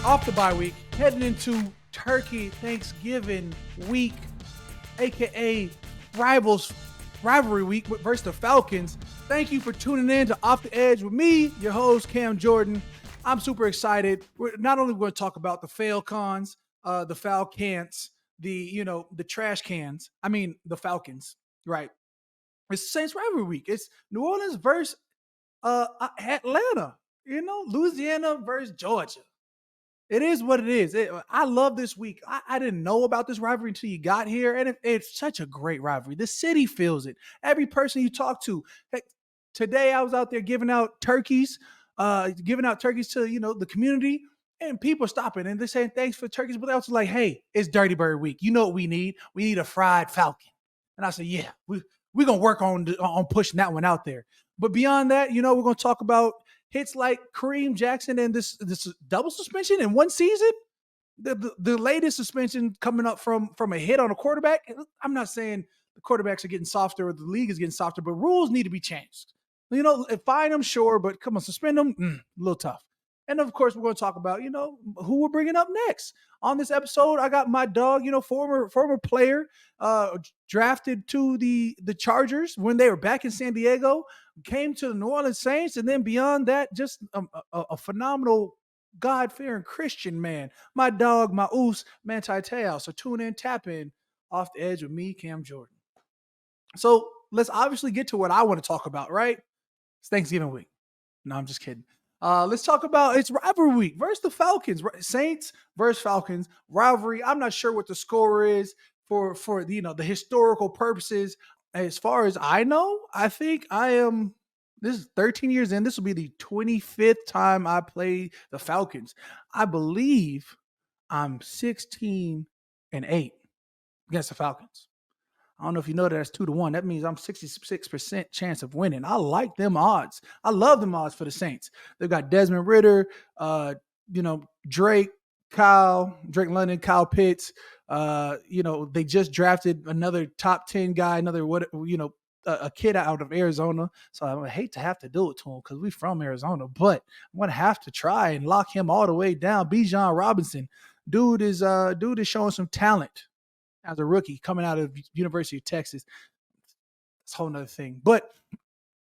off the bye week, heading into Turkey Thanksgiving week, aka Rivals Rivalry Week versus the Falcons. Thank you for tuning in to Off the Edge with me, your host Cam Jordan. I'm super excited. We're not only going to talk about the Falcons, the Falcons, the trash cans. I mean the Falcons, right? It's Saints rivalry week. It's New Orleans versus Atlanta. Louisiana versus Georgia. It is what it is. I love this week. I didn't know about this rivalry until you got here, and it's such a great rivalry. The city feels it. Every person you talk to. Heck, today I was out there giving out turkeys to the community, and people stopping and they're saying thanks for turkeys, but they also like, hey, it's Dirty Bird Week. You know what we need? We need a fried falcon. And I said, yeah, we're gonna work on pushing that one out there. But beyond that, we're gonna talk about hits like Kareem Jackson and this double suspension in one season. The latest suspension coming up from a hit on a quarterback. I'm not saying the quarterbacks are getting softer or the league is getting softer, but rules need to be changed. Fine them, sure, but come on, suspend them, a little tough. And of course, we're going to talk about, who we're bringing up next. On this episode, I got my dog, former player, drafted to the Chargers when they were back in San Diego, came to the New Orleans Saints, and then beyond that, just a phenomenal God-fearing Christian man. My dog, my oos, Manti Te'o. So tune in, tap in, Off the Edge with me, Cam Jordan. So let's obviously get to what I want to talk about, right? It's Thanksgiving week. No, I'm just kidding. Let's talk about it's rivalry week versus the Falcons. Saints versus Falcons rivalry. I'm not sure what the score is for the historical purposes. As far as I know, I think I am. This is 13 years in. This will be the 25th time I play the Falcons. I believe I'm 16-8 against the Falcons. I don't know if you know that that's 2-1. That means I'm 66% chance of winning. I like them odds. I love them odds for the Saints. They've got Desmond Ridder, Drake London, Kyle Pitts. They just drafted another top 10 guy, a kid out of Arizona. So I hate to have to do it to him because we're from Arizona, but I'm going to have to try and lock him all the way down. Bijan Robinson. Dude is showing some talent as a rookie coming out of University of Texas. That's a whole nother thing. But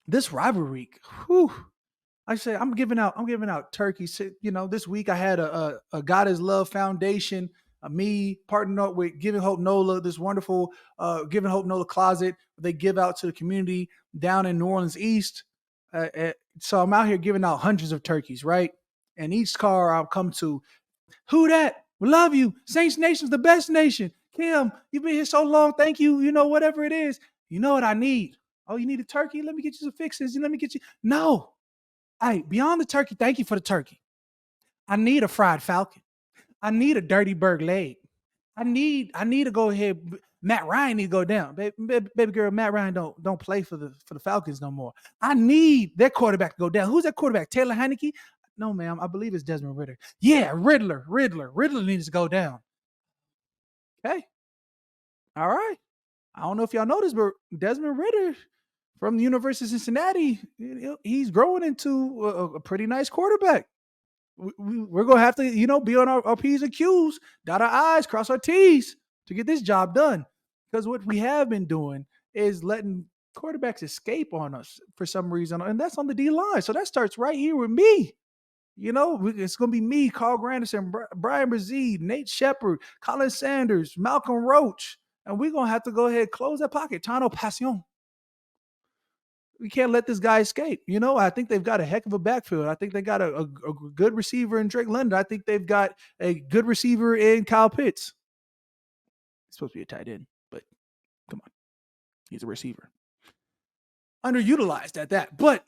this rivalry week, I say I'm giving out turkeys. This week I had a God is Love Foundation, me partnering up with Giving Hope NOLA, this wonderful Giving Hope NOLA closet they give out to the community down in New Orleans East. So I'm out here giving out hundreds of turkeys, right? And each car I'll come to, who that? We love you. Saints Nation's the best nation. Kim, you've been here so long. Thank you. Whatever it is. You know what I need? Oh, you need a turkey? Let me get you some fixes. Let me get you. No. Hey, beyond the turkey, thank you for the turkey. I need a fried falcon. I need a dirty bird leg. I need to go ahead. Matt Ryan need to go down. Baby girl, Matt Ryan don't play for the Falcons no more. I need their quarterback to go down. Who's that quarterback? Taylor Heineke? No, ma'am. I believe it's Desmond Ridder. Yeah, Riddler. Riddler needs to go down. Okay. All right. I don't know if y'all noticed, but Desmond Ridder from the University of Cincinnati, he's growing into a pretty nice quarterback. We're going to have to, be on our P's and Q's, dot our I's, cross our T's to get this job done. Because what we have been doing is letting quarterbacks escape on us for some reason, and that's on the D-line. So that starts right here with me. It's going to be me, Carl Granderson, Brian Brzee, Nate Shepard, Colin Sanders, Malcolm Roach. And we're going to have to go ahead and close that pocket. Tano Passion. We can't let this guy escape. I think they've got a heck of a backfield. I think they got a good receiver in Drake London. I think they've got a good receiver in Kyle Pitts. He's supposed to be a tight end, but come on. He's a receiver. Underutilized at that. But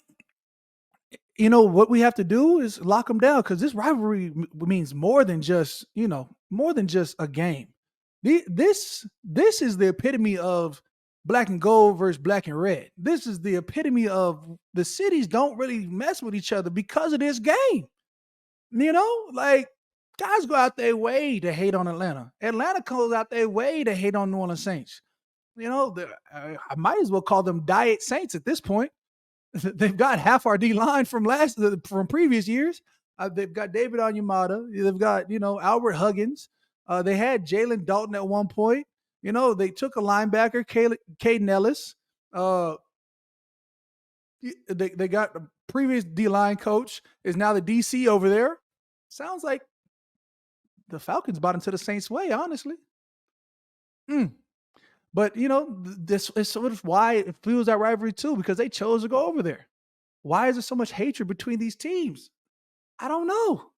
what we have to do is lock them down because this rivalry means more than just a game. This is the epitome of black and gold versus black and red. This is the epitome of the cities don't really mess with each other because of this game. Guys go out their way to hate on Atlanta. Atlanta goes out their way to hate on New Orleans Saints. I might as well call them Diet Saints at this point. They've got half our D line from previous years. They've got David Onyemata. They've got, Albert Huggins. They had Jalen Dalton at one point. They took a linebacker, Caden Ellis. They got the previous D-line coach is now the DC over there. Sounds like the Falcons bought into the Saints' way, honestly. But this is sort of why it fuels that rivalry too, because they chose to go over there. Why is there so much hatred between these teams? I don't know.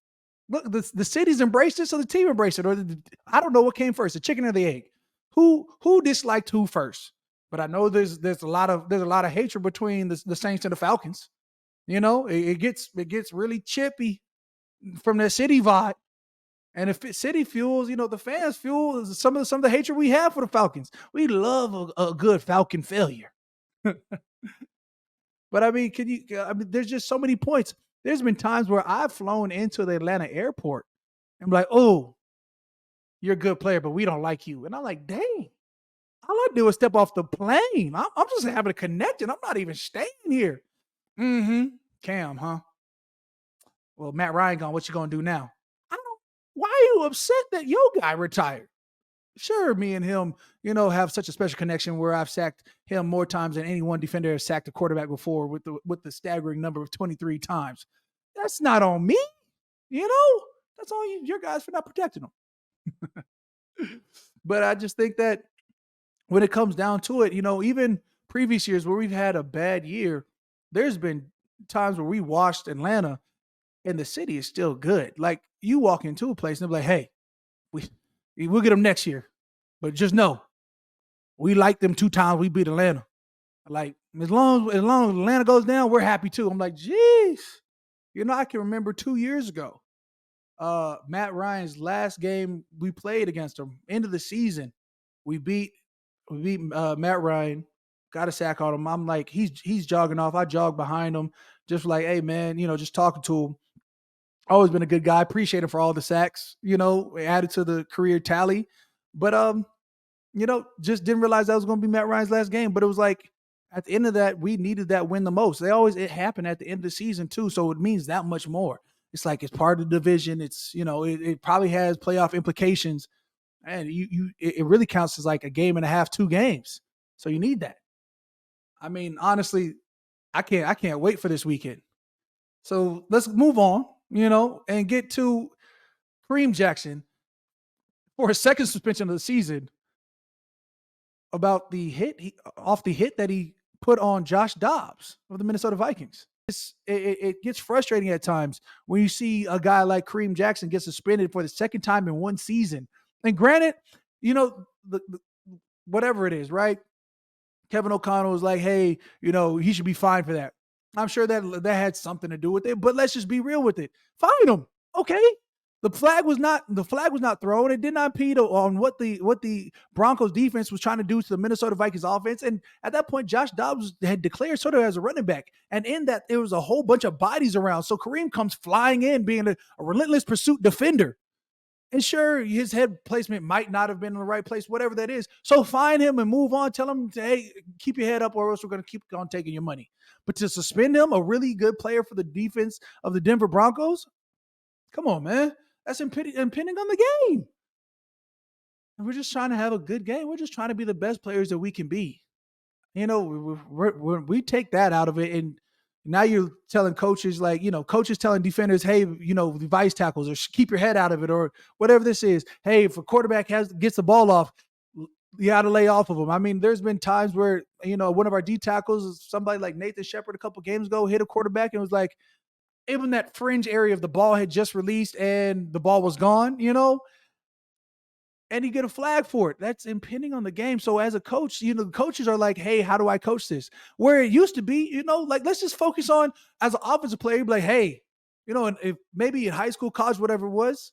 Look, the cities embraced it, so the team embraced it, or I don't know what came first, the chicken or the egg. Who disliked who first? But I know there's a lot of hatred between the Saints and the Falcons. It gets really chippy from the city vibe. And if city fuels, the fans fuel some of the hatred we have for the Falcons. We love a good Falcon failure. But I mean, there's just so many points. There's been times where I've flown into the Atlanta airport and be like, "Oh, you're a good player, but we don't like you." And I'm like, "Dang, all I do is step off the plane. I'm just having a connection. I'm not even staying here." Cam, huh? Well, Matt Ryan gone. What you gonna do now? Why are you upset that your guy retired? Sure, me and him, have such a special connection where I've sacked him more times than any one defender has sacked a quarterback before with the staggering number of 23 times. That's not on me, That's on your guys for not protecting them. But I just think that when it comes down to it, even previous years where we've had a bad year, there's been times where we watched Atlanta and the city is still good. Like you walk into a place and they're like, "Hey, we'll get them next year, but just know we like them 2 times we beat Atlanta. Like as long as Atlanta goes down, we're happy too." I'm like, "Geez, I can remember 2 years ago, Matt Ryan's last game we played against him, end of the season, we beat Matt Ryan, got a sack on him. I'm like, he's jogging off. I jog behind him, just like, hey man, just talking to him. Always been a good guy. Appreciate him for all the sacks, added to the career tally. But just didn't realize that was going to be Matt Ryan's last game. But it was like at the end of that, we needed that win the most. It happened at the end of the season too, so it means that much more. It's like it's part of the division. It's it probably has playoff implications, and it really counts as like a game and a half, 2 games. So you need that. I mean, honestly, I can't wait for this weekend. So let's move on, and get to Kareem Jackson for his second suspension of the season about the hit that he put on Josh Dobbs of the Minnesota Vikings. It gets frustrating at times when you see a guy like Kareem Jackson get suspended for the second time in one season. And granted, whatever it is, right? Kevin O'Connell was like, "Hey, he should be fined for that." I'm sure that had something to do with it, but let's just be real with it. Fine him, okay? The flag was not thrown. It did not impede on what the Broncos defense was trying to do to the Minnesota Vikings offense. And at that point, Josh Dobbs had declared sort of as a running back, and in that there was a whole bunch of bodies around. So Kareem comes flying in, being a relentless pursuit defender. And sure, his head placement might not have been in the right place, whatever that is. So find him and move on. Tell him, hey, keep your head up or else we're going to keep on taking your money. But to suspend him, a really good player for the defense of the Denver Broncos, come on, man. That's impending on the game. And we're just trying to have a good game. We're just trying to be the best players that we can be. We take that out of it, and now you're telling coaches coaches telling defenders, hey, the vice tackles or keep your head out of it or whatever this is. Hey, if a quarterback gets the ball off, you got to lay off of them. I mean, there's been times where, one of our D tackles, somebody like Nathan Shepard a couple games ago, hit a quarterback and was like, even that fringe area of the ball had just released and the ball was gone, and you get a flag for it. That's impending on the game. So as a coach, the coaches are like, hey, how do I coach this? Where it used to be, let's just focus on as an offensive player, you'd be like, hey, and if maybe in high school, college, whatever it was,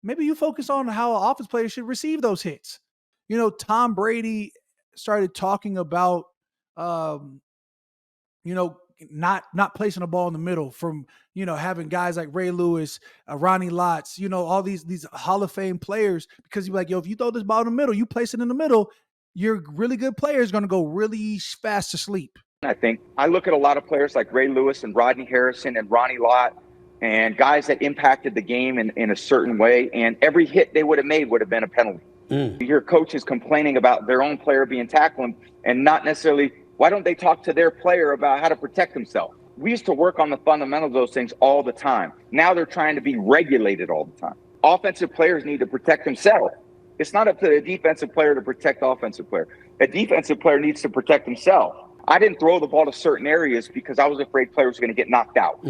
maybe you focus on how an offense player should receive those hits. Tom Brady started talking about, not placing a ball in the middle from, having guys like Ray Lewis, Ronnie Lotz, all these Hall of Fame players, because you're like, yo, if you throw this ball in the middle, you place it in the middle, your really good player is going to go really fast to sleep. I think I look at a lot of players like Ray Lewis and Rodney Harrison and Ronnie Lott, and guys that impacted the game in a certain way. And every hit they would have made would have been a penalty. You hear coaches complaining about their own player being tackled and not necessarily, why don't they talk to their player about how to protect himself? We used to work on the fundamentals of those things all the time. Now they're trying to be regulated all the time. Offensive players need to protect themselves. It's not up to the defensive player to protect the offensive player. A defensive player needs to protect himself. I didn't throw the ball to certain areas because I was afraid players were going to get knocked out.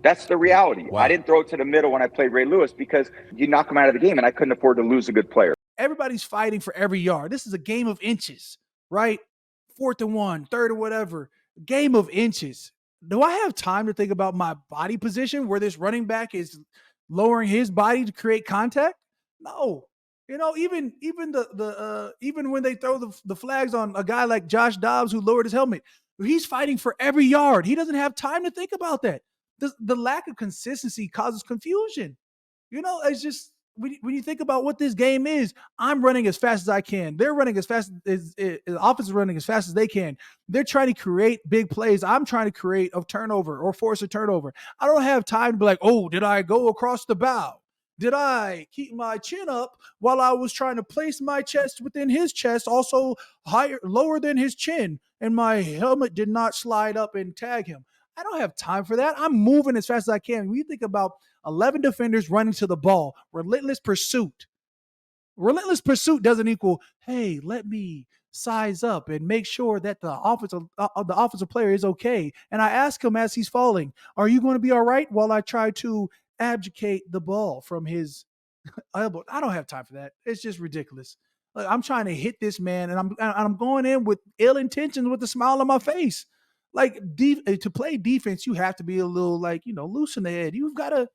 That's the reality. Wow. I didn't throw it to the middle when I played Ray Lewis because you knock him out of the game, and I couldn't afford to lose a good player. Everybody's fighting for every yard. This is a game of inches, right? 4th and 1, 3rd or whatever. Game of inches. Do I have time to think about my body position where this running back is lowering his body to create contact? No. You know, even even when they throw the flags on a guy like Josh Dobbs who lowered his helmet, he's fighting for every yard. He doesn't have time to think about that. The lack of consistency causes confusion. You know, it's just when you think about what this game is, I'm running as fast as I can. They're running as fast as the offense is running as fast as they can. They're trying to create big plays. I'm trying to create a turnover or force a turnover. I don't have time to be like, oh, did I go across the bow? Did I keep my chin up while I was trying to place my chest within his chest, also higher, lower than his chin, and my helmet did not slide up and tag him? I don't have time for that. I'm moving as fast as I can. When you think about 11 defenders running to the ball, relentless pursuit. Relentless pursuit doesn't equal, hey, let me size up and make sure that the offensive player is okay. And I ask him as he's falling, are you going to be all right while I try to abdicate the ball from his elbow? I don't have time for that. It's just ridiculous. Like, I'm trying to hit this man, and I'm going in with ill intentions with a smile on my face. Like to play defense, you have to be a little loose in the head. You've got a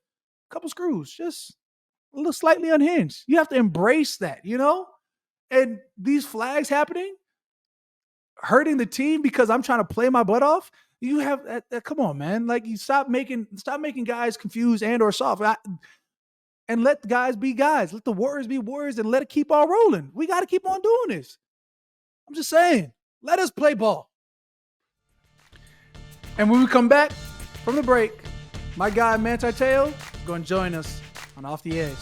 couple screws, just a little slightly unhinged. You have to embrace that, you know? And these flags happening, hurting the team because I'm trying to play my butt off. You have come on, man. Like, you stop making guys confused and or soft. And let the guys be guys. Let the Warriors be Warriors and let it keep on rolling. We got to keep on doing this. I'm just saying, let us play ball. And when we come back from the break, my guy Manti Te'o is going to join us on Off the Edge.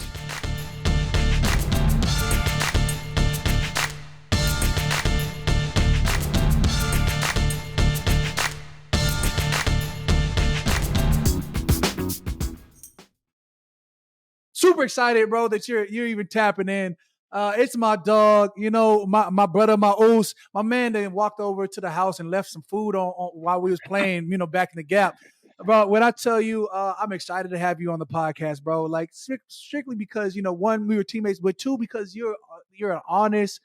Super excited, bro, that you're even tapping in. It's my dog, you know, my brother, my Oos, my man that walked over to the house and left some food on while we was playing, you know, back in the gap. Bro, when I tell you, I'm excited to have you on the podcast, bro. Like, strictly because, you know, one, we were teammates, but two, because you're an honest,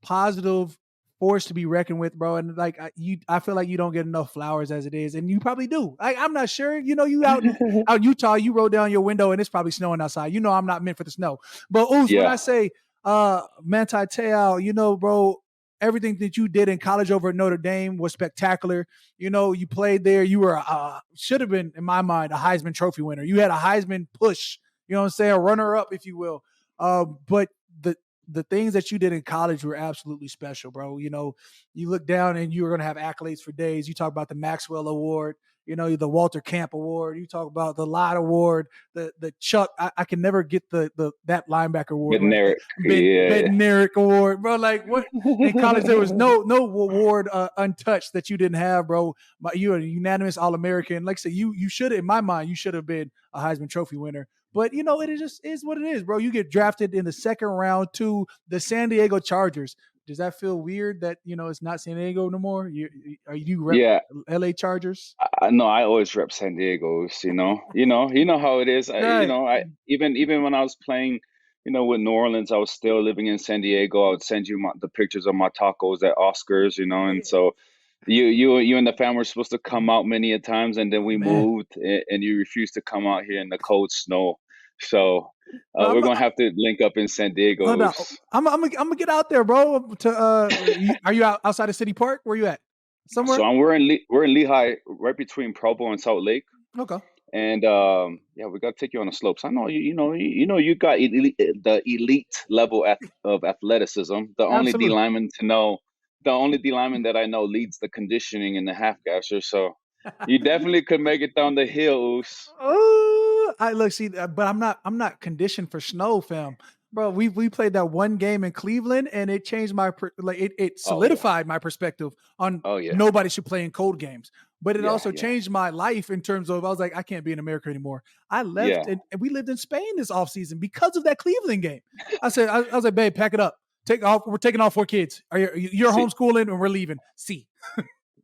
positive force to be reckoned with, bro. And like, I feel like you don't get enough flowers as it is, and you probably do. I'm not sure. You know, you out in Utah, you roll down your window and it's probably snowing outside. You know, I'm not meant for the snow. But Oos, when I say Manti Te'o, you know, bro, everything that you did in college over at Notre Dame was spectacular. You know, you played there. You were should have been, in my mind, a Heisman Trophy winner. You had a Heisman push. You know what I'm saying? A runner up, if you will. But the things that you did in college were absolutely special, bro. You know, you look down and you were going to have accolades for days. You talk about the Maxwell Award, you know, the Walter Camp Award. You talk about the Lott Award, the Chuck. I can never get that linebacker award. Bednarik Award, bro. Like, what in college there was no award untouched that you didn't have, bro. You were a unanimous All-American. Like I said, you should, in my mind, you should have been a Heisman Trophy winner. But, you know, it just is what it is, bro. You get drafted in the second round to the San Diego Chargers. Does that feel weird that, you know, it's not San Diego no more? You rep LA Chargers? No, I always rep San Diego's, you know how it is. Right. You know, I even when I was playing, you know, with New Orleans, I was still living in San Diego. I would send you the pictures of my tacos at Oscars, you know, and so you and the family were supposed to come out many a times, and then we moved, and you refused to come out here in the cold snow. So we're gonna have to link up in San Diego. No. I'm gonna get out there, bro. Are you outside of City Park? Where you at? Somewhere. So we're in Lehigh, right between Provo and Salt Lake. Okay. And we got to take you on the slopes. I know you got the elite level of athleticism. The only D lineman that I know leads the conditioning in the half gasser. So you definitely could make it down the hills. Oh, I look, see, but I'm not conditioned for snow, fam. Bro, we played that one game in Cleveland, and it changed it solidified my perspective on Oh yeah. nobody should play in cold games. But it Yeah. also changed my life in terms of I was like, I can't be in America anymore. I left Yeah. and we lived in Spain this offseason because of that Cleveland game. I was like, babe, pack it up. Take off. We're taking all 4 kids. You're See, homeschooling and we're leaving. See.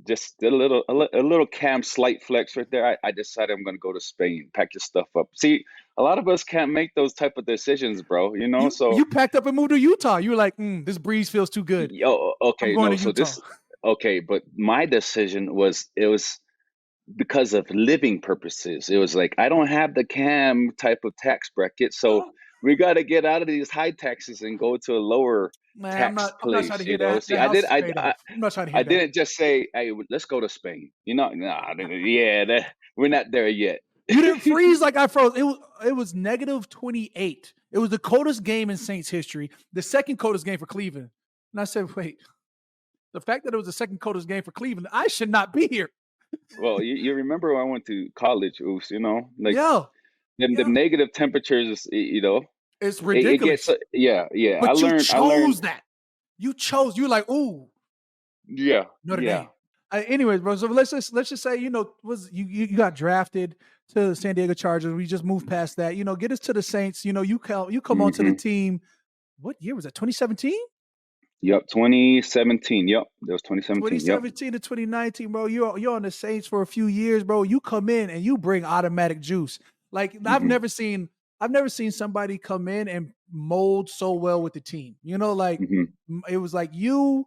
just a little Cam slight flex right there. I decided I'm going to go to Spain. Pack your stuff up. See, a lot of us can't make those type of decisions, bro. You know, so you packed up and moved to Utah. You were like, this breeze feels too good. Okay, I'm going no. to So Utah. okay, but my decision was because of living purposes. It was like I don't have the Cam type of tax bracket, so we got to get out of these high taxes and go to a lower Man, tax I'm not trying place. to You hear know, that. see, The house is paid off. I'm not trying to hear I that. didn't just say, "Hey, let's go to Spain." You know, nah, yeah, we're not there yet. You didn't freeze like I froze. It was negative 28. It was the coldest game in Saints history, the second coldest game for Cleveland. And I said, wait, the fact that it was the second coldest game for Cleveland, I should not be here. Well, you remember when I went to college, Oos, you know, like Yeah. the negative temperatures, you know, It's it ridiculous. gets, yeah. But I learned that. You chose. You're like, ooh. Yeah. Notre Dame. Anyways, bro. So let's just say, you you got drafted to the San Diego Chargers. We just moved past that. Get us to the Saints. You come onto the team. What year was that? 2017? Yep, 2017. Yep, that was 2017. 2017 to 2019, bro. You're on the Saints for a few years, bro. You come in and you bring automatic juice. Like I've never seen somebody come in and mold so well with the team. It was like you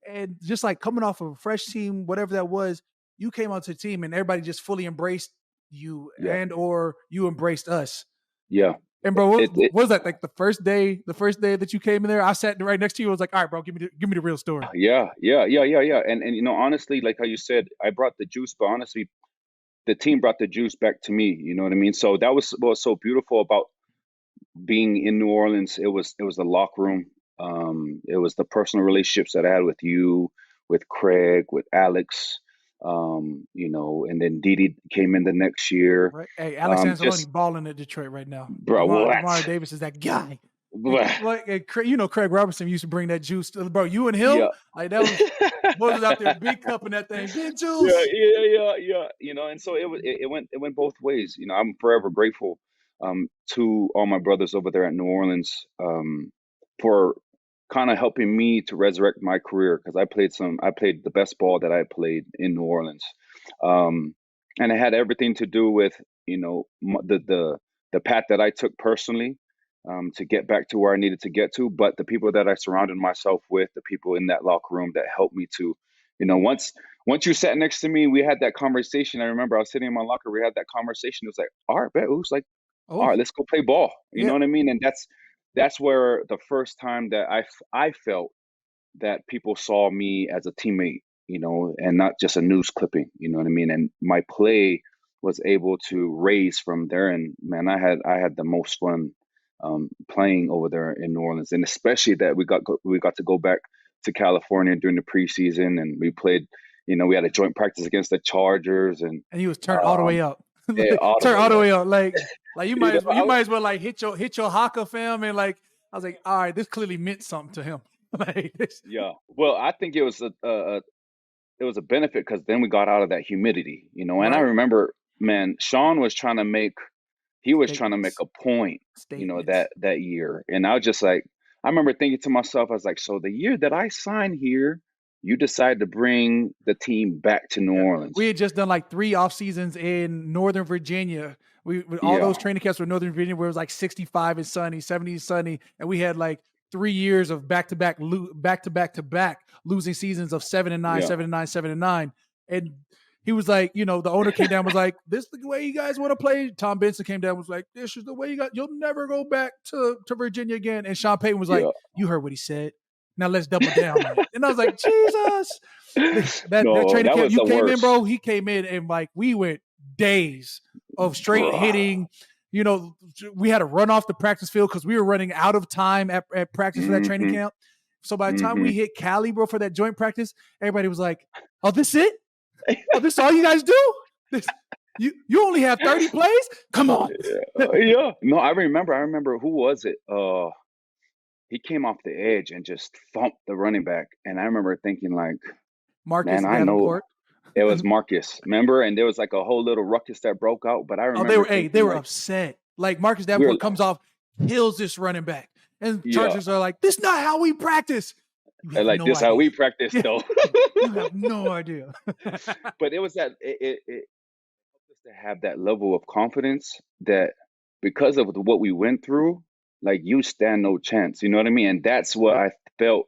and just like coming off of a fresh team, whatever that was, you came onto the team and everybody just fully embraced you and or you embraced us. Yeah. And bro, what was that like the first day that you came in there? I sat right next to you. I was like, all right, bro, give me the real story. Yeah. And honestly, like how you said, I brought the juice, but honestly, the team brought the juice back to me. You know what I mean? So that was what was so beautiful about being in New Orleans. It was the locker room. It was the personal relationships that I had with you, with Craig, with Alex. And then Didi came in the next year. Right. Hey, Alex Anzalone balling at Detroit right now. Bro, Lamar Davis is that guy. Craig Robertson used to bring that juice. Bro, you and him, like that was boys was out there big cup in that thing. Big juice. Yeah. And so it went both ways. I'm forever grateful to all my brothers over there at New Orleans for kind of helping me to resurrect my career, because I played the best ball that I played in New Orleans, and it had everything to do with the path that I took personally to get back to where I needed to get to, but the people that I surrounded myself with, the people in that locker room that helped me to, once you sat next to me, we had that conversation. I remember I was sitting in my locker, we had that conversation. It was like, all right, bet. It was like, all right, let's go play ball. You know what I mean? And that's where the first time that I felt that people saw me as a teammate, and not just a news clipping, you know what I mean? And my play was able to raise from there. And man, I had the most fun playing over there in New Orleans, and especially that we got to go back to California during the preseason, and we played. We had a joint practice against the Chargers, and he was turned all the way up. Yeah, all the way up. Like you might as well like hit your haka fam, and like I was like, all right, this clearly meant something to him. Yeah. Well, I think it was a benefit, because then we got out of that humidity, and I remember, man, Sean was trying to make a point, that year. And I was just like, I remember thinking to myself, I was like, so the year that I signed here, you decided to bring the team back to New Orleans. We had just done like 3 off seasons in Northern Virginia. All those training camps were Northern Virginia, where it was like 65 and sunny, 70 and sunny. And we had like 3 years of back-to-back losing seasons of 7-9, 7-9, 7-9. And he was like, the owner came down, was like, this is the way you guys want to play. Tom Benson came down, was like, this is the way you'll never go back to Virginia again. And Sean Payton was like, you heard what he said. Now let's double down. And I was like, Jesus. That training camp you came in, bro, he came in and like we went days of straight hitting. We had to run off the practice field because we were running out of time at practice for that training camp. So by the time we hit Cali, bro, for that joint practice, everybody was like, oh, this it? Oh, this all you guys do? You only have 30 plays? Come on. Yeah. No, I remember who was it? He came off the edge and just thumped the running back. And I remember thinking like, Marcus man, I know Davenport. it was Marcus. Remember? And there was like a whole little ruckus that broke out. But I Oh, remember they thinking were like, upset. Like Marcus we were, Davenport comes off, kills this running back. And yeah, Chargers are like, this is not how we practice. You have and like no this how idea. we practice though. You have no idea. But it was that it helped us to have that level of confidence that because of what we went through, like you stand no chance. You know what I mean? And that's what I felt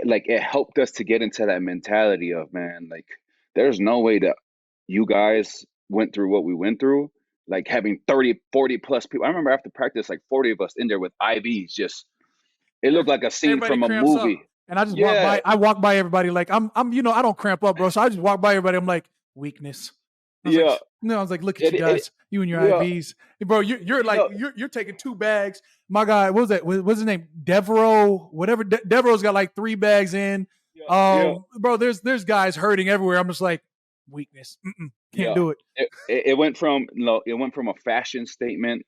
like it helped us to get into that mentality of, man, like there's no way that you guys went through what we went through, like having 30, 40 plus people. I remember after practice, like 40 of us in there with IVs, just it looked like a scene Everybody from a cramps up. movie. And I just walk Yeah, by. I walk by everybody like I'm I don't cramp up, bro. So I just walk by everybody. I'm like, weakness. I was yeah, like, no, I was like, look at you guys, you and your yeah, IVs, bro. You're like yeah, you're taking 2 bags. My guy, what was that? What's his name? Devereaux, whatever. Devereaux's got like 3 bags in. yeah. Bro, there's guys hurting everywhere. I'm just like, weakness. Can't Yeah, do it. it went from it went from a fashion statement,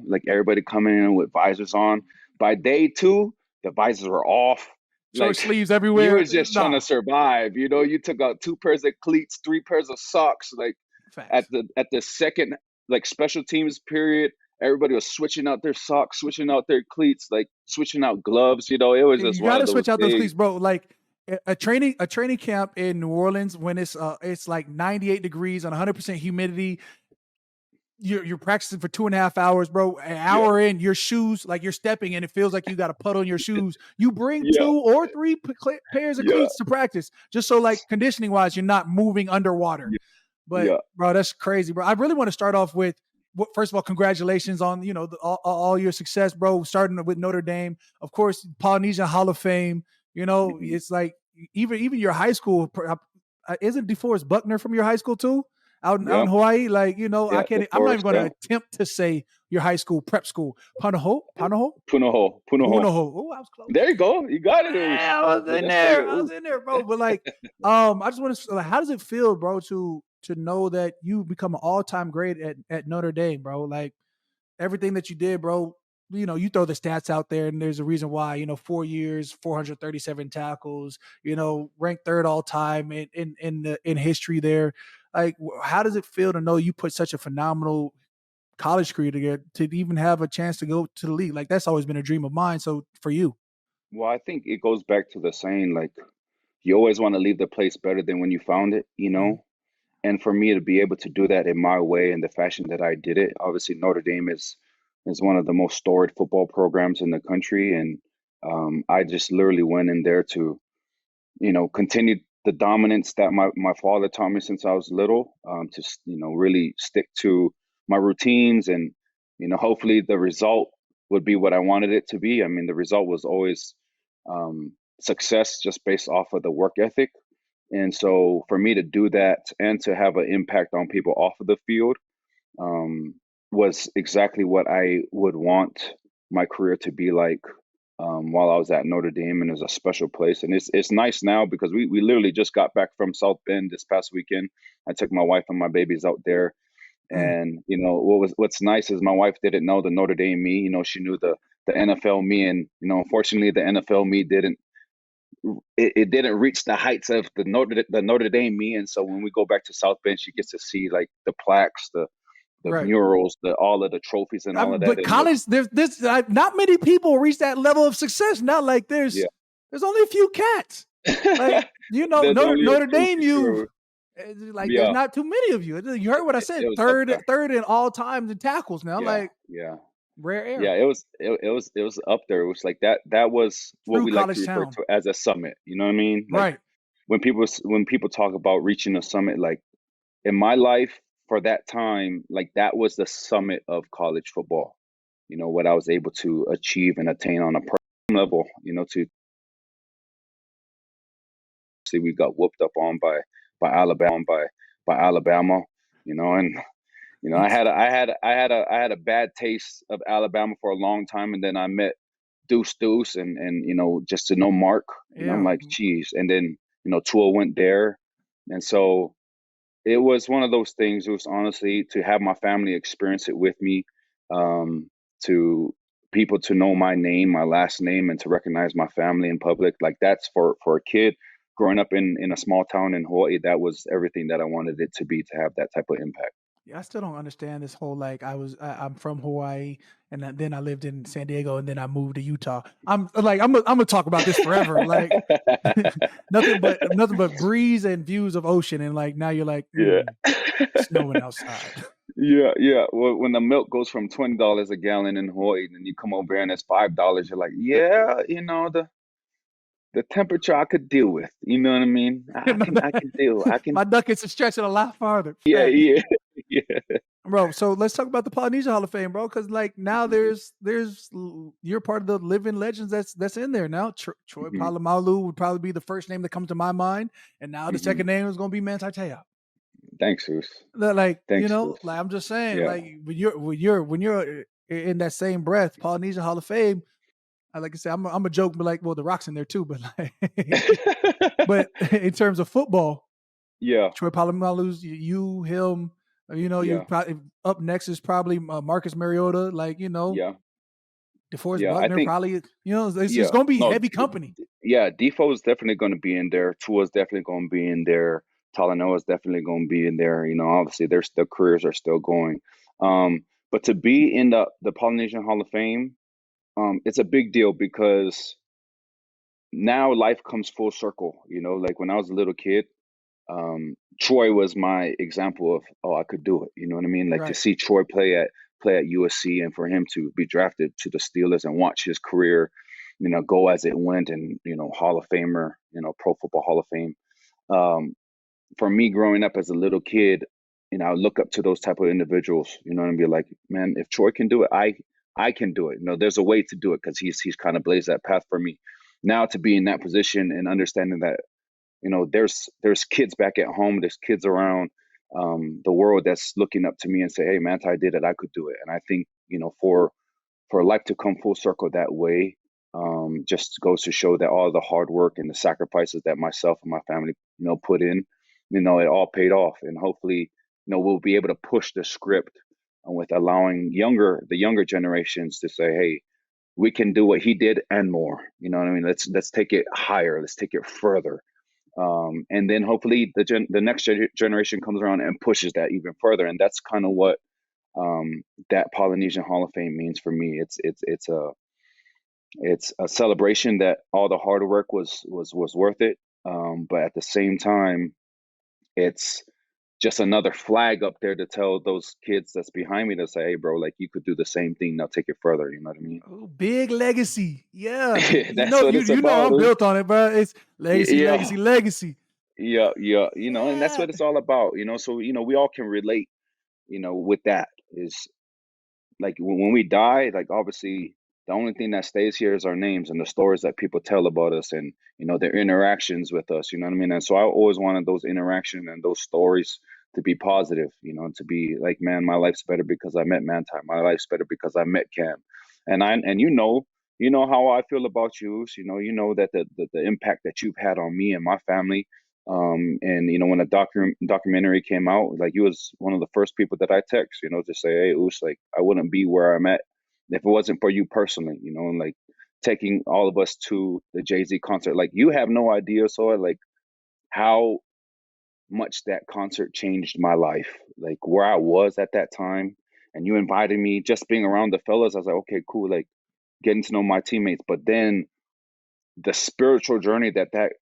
like everybody coming in with visors on. By day 2, the visors were off. Short Like sleeves you everywhere. was just trying to Nah, survive. You took out 2 pairs of cleats, 3 pairs of socks. Like at facts. the second like special teams period, everybody was switching out their socks, switching out their cleats, like switching out gloves. It was just You one got of to those switch out those days. cleats, bro. Like a training camp in New Orleans when it's like 98 degrees on 100% humidity. You're practicing for 2.5 hours, bro. An Yeah, hour in, your shoes, like you're stepping and it feels like you got a puddle in your shoes. You bring yeah, 2 or 3 pairs of yeah, cleats to practice, just so like conditioning wise, you're not moving underwater. yeah, But yeah. bro, that's crazy, bro. I really want to start off with first of all, congratulations on all your success, bro. Starting with Notre Dame, of course, Polynesian Hall of Fame. Mhm. It's like even your high school. Isn't DeForest Buckner from your high school too? Out in Yeah, Hawaii, like I yeah. can't. The I'm not even forest, going to yeah. attempt to say your high school prep school. Punahou, Punahou. Punahou. Oh, I was close. There you go. You got it. I was in That's pretty there. good. I was Ooh. in there, bro. But like, I just want to like, how does it feel, bro, to know that you become an all-time great at Notre Dame, bro? Like everything that you did, bro. You throw the stats out there, and there's a reason why. 4 years, 437 tackles. Ranked 3rd all time in history there. Like, how does it feel to know you put such a phenomenal college career together to even have a chance to go to the league? Like, that's always been a dream of mine. So for you, Well, I think it goes back to the saying, like, you always want to leave the place better than when you found it. Mhm. And for me to be able to do that in my way and the fashion that I did it, obviously Notre Dame is one of the most storied football programs in the country, and I just literally went in there to continued the dominance that my father taught me since I was little, to really stick to my routines, and hopefully the result would be what I wanted it to be. I mean, the result was always success just based off of the work ethic. And so for me to do that and to have an impact on people off of the field, um, was exactly what I would want my career to be like, while I was at Notre Dame, and it's a special place. And it's nice now because we literally just got back from South Bend this past weekend. I took my wife and my babies out there, Mm. and what's nice is my wife didn't know the Notre Dame me. She knew the NFL me, and unfortunately the NFL me it didn't reach the heights of the Notre Dame me. And so when we go back to South Bend, she gets to see like the plaques, the Right. murals, all of the trophies and all of that. But And college, there's not many people reach that level of success. Not like yeah, there's only a few cats. Like there's only a Notre few Dame, for sure. like there's Yeah, not too many of you. You heard what I it said. was up Third there. third in all time in tackles now. Yeah, Like yeah, rare yeah. air. It was up there. It was like that was what True we like to college refer town. to as a summit. You know what I mean? Like Right. when people talk about reaching a summit, like in my life for that time, like that was the summit of college football. What I was able to achieve and attain on a personal level. To see we got whooped up on by Alabama. And I had a bad taste of Alabama for a long time, and then I met Deuce and just to know Mark, I'm Yeah. like, geez. And then Tua went there, and so it was one of those things. It was honestly to have my family experience it with me, to people to know my name, my last name, and to recognize my family in public. Like that's for a kid growing up in a small town in Hawaii. That was everything that I wanted it to be, to have that type of impact. Yeah, I still don't understand this whole like I'm from Hawaii and then I lived in San Diego and then I moved to Utah. I'm gonna talk about this forever. Like nothing but breeze and views of ocean and like now you're like Yeah. snowing outside. Yeah, yeah. Well, when the milk goes from $20 a gallon in Hawaii, and you come over here and it's $5, you're like, yeah, the temperature I could deal with. You know what I mean? I can deal. I can. My nuggets are stretching a lot farther. Yeah, Facts. yeah, yeah. Bro, so let's talk about the Polynesian Hall of Fame, bro, because like now you're part of the living legends that's in there now. Troy Mhm, Polamalu would probably be the first name that comes to my mind, and now the mhm. second name is gonna be Manti Te'o. Thanks, Zeus. Like Thanks, Zeus. like I'm just saying, Yeah. like when you're in that same breath, Polynesian Hall of Fame. Like I said, I'm a joke, but like, well, the Rock's in there too, but like, but in terms of football, Yeah, Troy Polamalu's you him. You yeah, probably up next is probably Marcus Mariota. Like yeah, DeForest yeah. I Buckner think, probably. It's yeah. going to be No, heavy company. yeah. Defoe is definitely going to be in there. Tua's definitely going to be in there. Talanoa is definitely going to be in there. Obviously, their careers are still going. But to be in the Polynesian Hall of Fame, it's a big deal because now life comes full circle. Like when I was a little kid, Troy was my example of, oh, I could do it. You know what I mean? Like to Right. see Troy play at USC, and for him to be drafted to the Steelers and watch his career, go as it went, and Hall of Famer, Pro Football Hall of Fame. Um, for me, growing up as a little kid, I look up to those type of individuals. And be like, man, if Troy can do it, I can do it. There's a way to do it because he's kind of blazed that path for me. Now to be in that position and understanding that there's kids back at home, there's kids around the world that's looking up to me and say, hey, man, I did it, I could do it. And I think for life to come full circle that way, just goes to show that all the hard work and the sacrifices that myself and my family put in, it all paid off. And hopefully we'll be able to push the script with allowing the younger generations to say, hey, we can do what he did and more. You know what I mean? Let's take it higher, let's take it further. And then hopefully the next generation comes around and pushes that even further. And that's kind of what that Polynesian Hall of Fame means for me. It's a celebration that all the hard work was worth it. But at the same time, it's just another flag up there to tell those kids that's behind me to say, hey, bro, like you could do the same thing. Now take it further. You know what I mean? Oh, big legacy. Yeah. That's what it's about. I'm built on it, bro. It's legacy, Yeah. legacy, legacy. Yeah, yeah, and that's Yeah. what it's all about, so we all can relate, with that. Is like when we die, like obviously the only thing that stays here is our names and the stories that people tell about us, and their interactions with us, you know what I mean? And so I always wanted those interactions and those stories to be positive, to be like, man, my life's better because I met Manti, my life's better because I met Cam. And how I feel about you. So, that the impact that you've had on me and my family. And when a documentary came out, like you was one of the first people that I text, to say, hey, Us, like I wouldn't be where I'm at if it wasn't for you personally, and like taking all of us to the Jay-Z concert. Like you have no idea, so like how much that concert changed my life, like where I was at that time. And you invited me, just being around the fellas. I was like, okay, cool, like getting to know my teammates. But then the spiritual journey that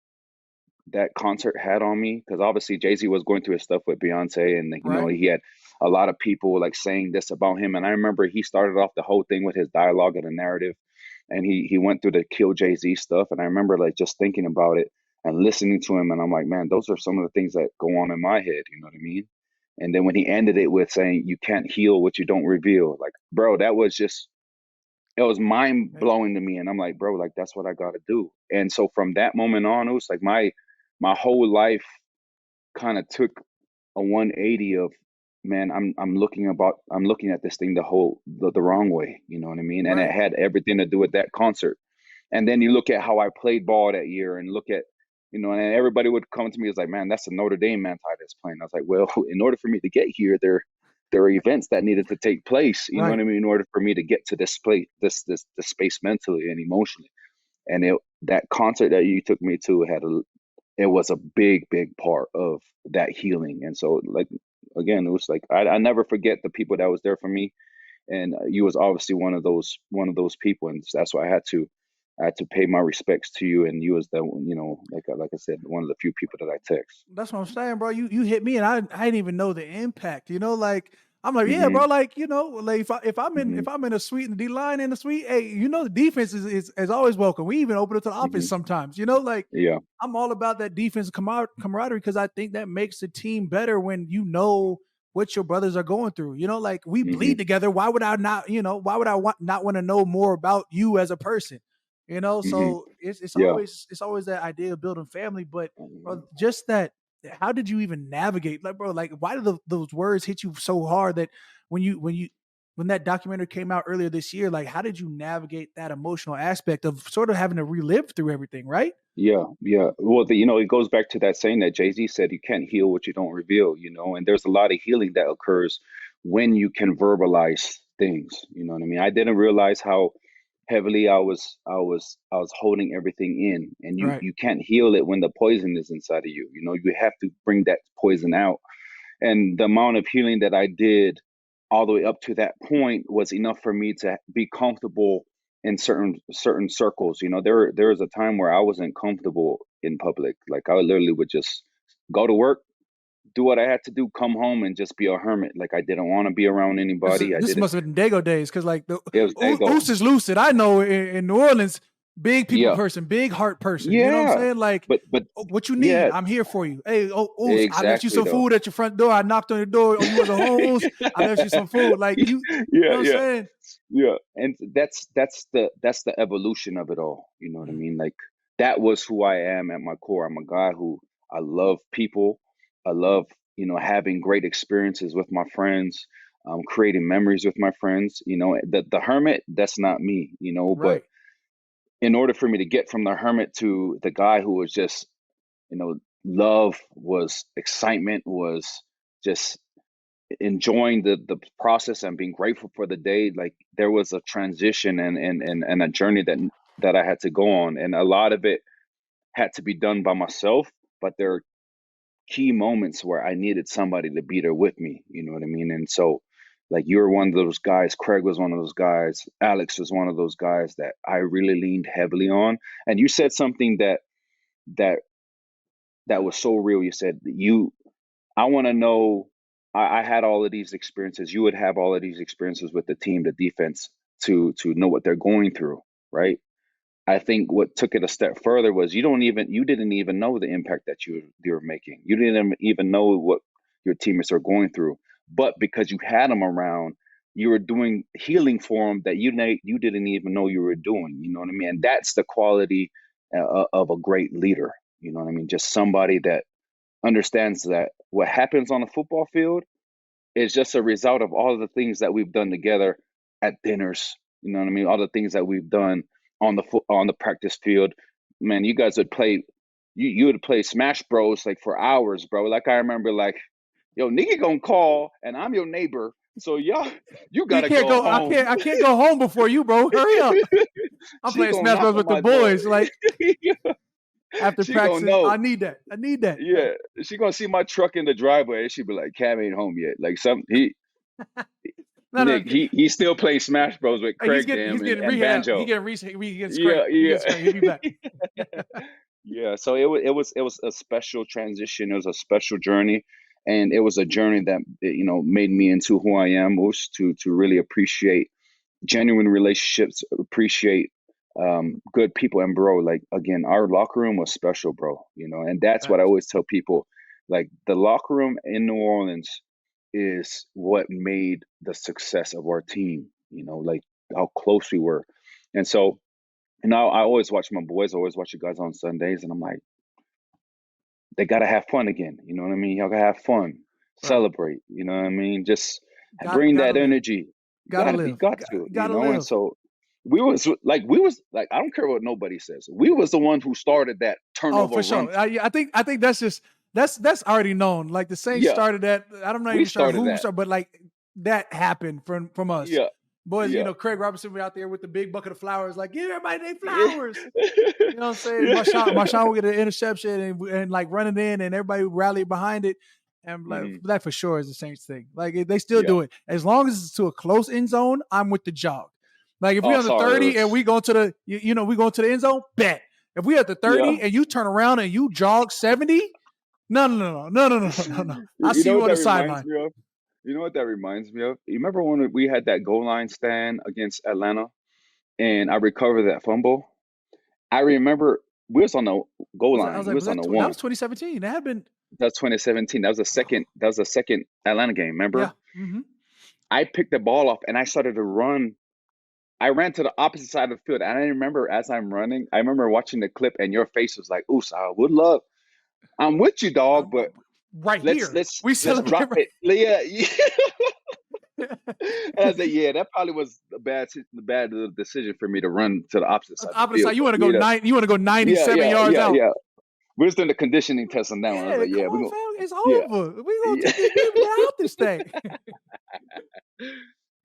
concert had on me, because obviously Jay-Z was going through his stuff with Beyonce, and Right. he had a lot of people like saying this about him. And I remember he started off the whole thing with his dialogue and a narrative, and he went through the kill Jay-Z stuff. And I remember like just thinking about it and listening to him, and I'm like, man, those are some of the things that go on in my head, you know what I mean? And then when he ended it with saying, you can't heal what you don't reveal, like, bro, that was just, it was mind blowing to me. And I'm like, bro, like that's what I got to do. And so from that moment on, it was like my whole life kind of took a 180 of, man, I'm looking at this thing the wrong way, you know what I mean? And it Right. had everything to do with that concert. And then you look at how I played ball that year, and look at And everybody would come to me as like, man, that's a Notre Dame Manti that's playing. I was like, well, in order for me to get here, there are events that needed to take place. You know what Right. I mean? In order for me to get to this place, this space mentally and emotionally. And that concert that you took me to it was a big part of that healing. And so, like, again, it was like I never forget the people that was there for me, and you was obviously one of those people, and that's why I had to pay my respects to you, and you was the like I said, one of the few people that I text. That's what I'm saying, bro. You hit me, and I didn't even know the impact. Like I'm like, yeah, Mm-hmm. bro. Like like if I'm in Mm-hmm. a suite and the D line in the suite, hey, the defense is always welcome. We even open up to the Mm-hmm. offense sometimes. Like Yeah. I'm all about that defense camaraderie because I think that makes the team better when you know what your brothers are going through. Like we Mm-hmm. bleed together. Why would I not? Why would I not want to know more about you as a person? Mm-hmm. So it's Yeah. always that idea of building family, but bro, just that. How did you even navigate? Like, bro, like why did those words hit you so hard that when that documentary came out earlier this year, like how did you navigate that emotional aspect of sort of having to relive through everything, right? Yeah, yeah. Well, it goes back to that saying that Jay-Z said, you can't heal what you don't reveal, and there's a lot of healing that occurs when you can verbalize things. You know what I mean? I didn't realize how heavily I was holding everything in, and you Right. you can't heal it when the poison is inside of you. You have to bring that poison out. And the amount of healing that I did all the way up to that point was enough for me to be comfortable in certain circles. There was a time where I wasn't comfortable in public. Like I literally would just go to work, do what I had to do, come home, and just be a hermit. Like I didn't want to be around anybody. I This didn't. must have been Dago days because like the It was Dago. Oos is lucid. I know in New Orleans, big people Yeah, person, big heart person. You know what I'm yeah. saying? Like, But what you need, yeah, I'm here for you. Hey, Oos, I left you exactly some though. food at your front door. I knocked on your door. Oh, you wasn't home, Oos. I left you some food. Like you Yeah, know what I'm yeah. saying? Yeah, and that's the evolution of it all. You know what I Mm, mean? Like that was who I am at my core. I'm a guy who I love people. I love, having great experiences with my friends, creating memories with my friends. The hermit, that's not me. But right. in order for me to get from the hermit to the guy who was just, love was excitement, was just enjoying the process and being grateful for the day. Like there was a transition and a journey that I had to go on, and a lot of it had to be done by myself, but there are key moments where I needed somebody to be there with me. You know what I mean? And so, like, you're one of those guys, Craig was one of those guys, Alex was one of those guys that I really leaned heavily on. And you said something that that was so real. You said I want to know. I had all of these experiences. You would have all of these experiences with the team, the defense, to know what they're going through, right? I think what took it a step further was you didn't even know the impact that you were making. You didn't even know what your teammates are going through, but because you had them around, you were doing healing for them that you didn't even know you were doing. You know what I mean? And that's the quality of a great leader. You know what I mean? Just somebody that understands that what happens on the football field is just a result of all of the things that we've done together at dinners. You know what I mean? All the things that we've done on the practice field. Man, you guys would play. You would play Smash Bros like for hours, bro. Like I remember, like, yo, nigga gonna call, and I'm your neighbor, so y'all, you You gotta can't go go. I home. can't go home before you, bro. Hurry up. I'm She playing gonna Smash knock Bros on with the my door. boys. Like after She gonna practice, know. I need that. I need that. Yeah, she gonna see my truck in the driveway, and she be like, "Cam ain't home yet." Like No, no. Nick, he still plays Smash Bros with He's Craig getting them and, rehab. He Banjo. getting he getting Yeah, scraped. He yeah. gets scraped. He'll be back. Yeah, so it was a special transition. It was a special journey, and it was a journey that made me into who I am, was to really appreciate genuine relationships, appreciate good people. And bro, like, again, our locker room was special, bro. And that's what I Facts. always tell people. Like, the locker room in New Orleans is what made the success of our team. Like how close we were. And so, now I always watch my boys, I always watch you guys on Sundays, and I'm like, they gotta have fun again. You know what I mean? Y'all gotta have fun, Right. celebrate. You know what I mean? Just Got bring gotta that live. energy. You Gotta gotta be live. got to. Gotta And live. so, we was like I don't care what nobody says. We was the one who started that Oh, turnover for run. sure. I think that's already known. Like the Saints Yeah, started that. I'm not we even sure started who that. started, but like that happened from us. Yeah, Boys, yeah, Craig Robertson be out there with the big bucket of flowers, like, give everybody their yeah. flowers. You know what I'm saying? Marshawn will get an interception and like running in, and everybody rallied behind it. And like, that for sure is the Saints thing. Like they still Yeah. do it. As long as it's to a close end zone, I'm with the jog. Like if we Oh, on the 30 and we go to the we go to the end zone, bet. If we at the 30 and you turn around and you jog 70, no. I You see know you what on the that reminds sideline. me of? You know what that reminds me of? You remember when we had that goal line stand against Atlanta and I recovered that fumble? I remember we was on the goal I line. was We like, was on the that one. was 2017. That had been That's 2017. That was the second. That was the second Atlanta game. yeah. Remember? Mm-hmm. I picked the ball up and I started to run. I ran to the opposite side of the field. And I remember as I'm running, I remember watching the clip and your face was like, "Ooh, I would love. I'm with you, dog, but Right let's here. let's We let's celebrate drop right. it." Yeah, yeah. And I said, "Yeah, that probably was a bad decision for me to run to the opposite side of the Opposite side. field." You But want to go 9. You want to go 97 yards out. yeah. We was doing the conditioning test on that one. I was Yeah, like, come "Yeah, we're on, gonna, fam. It's yeah, over. We gonna yeah." take this game and get out this thing.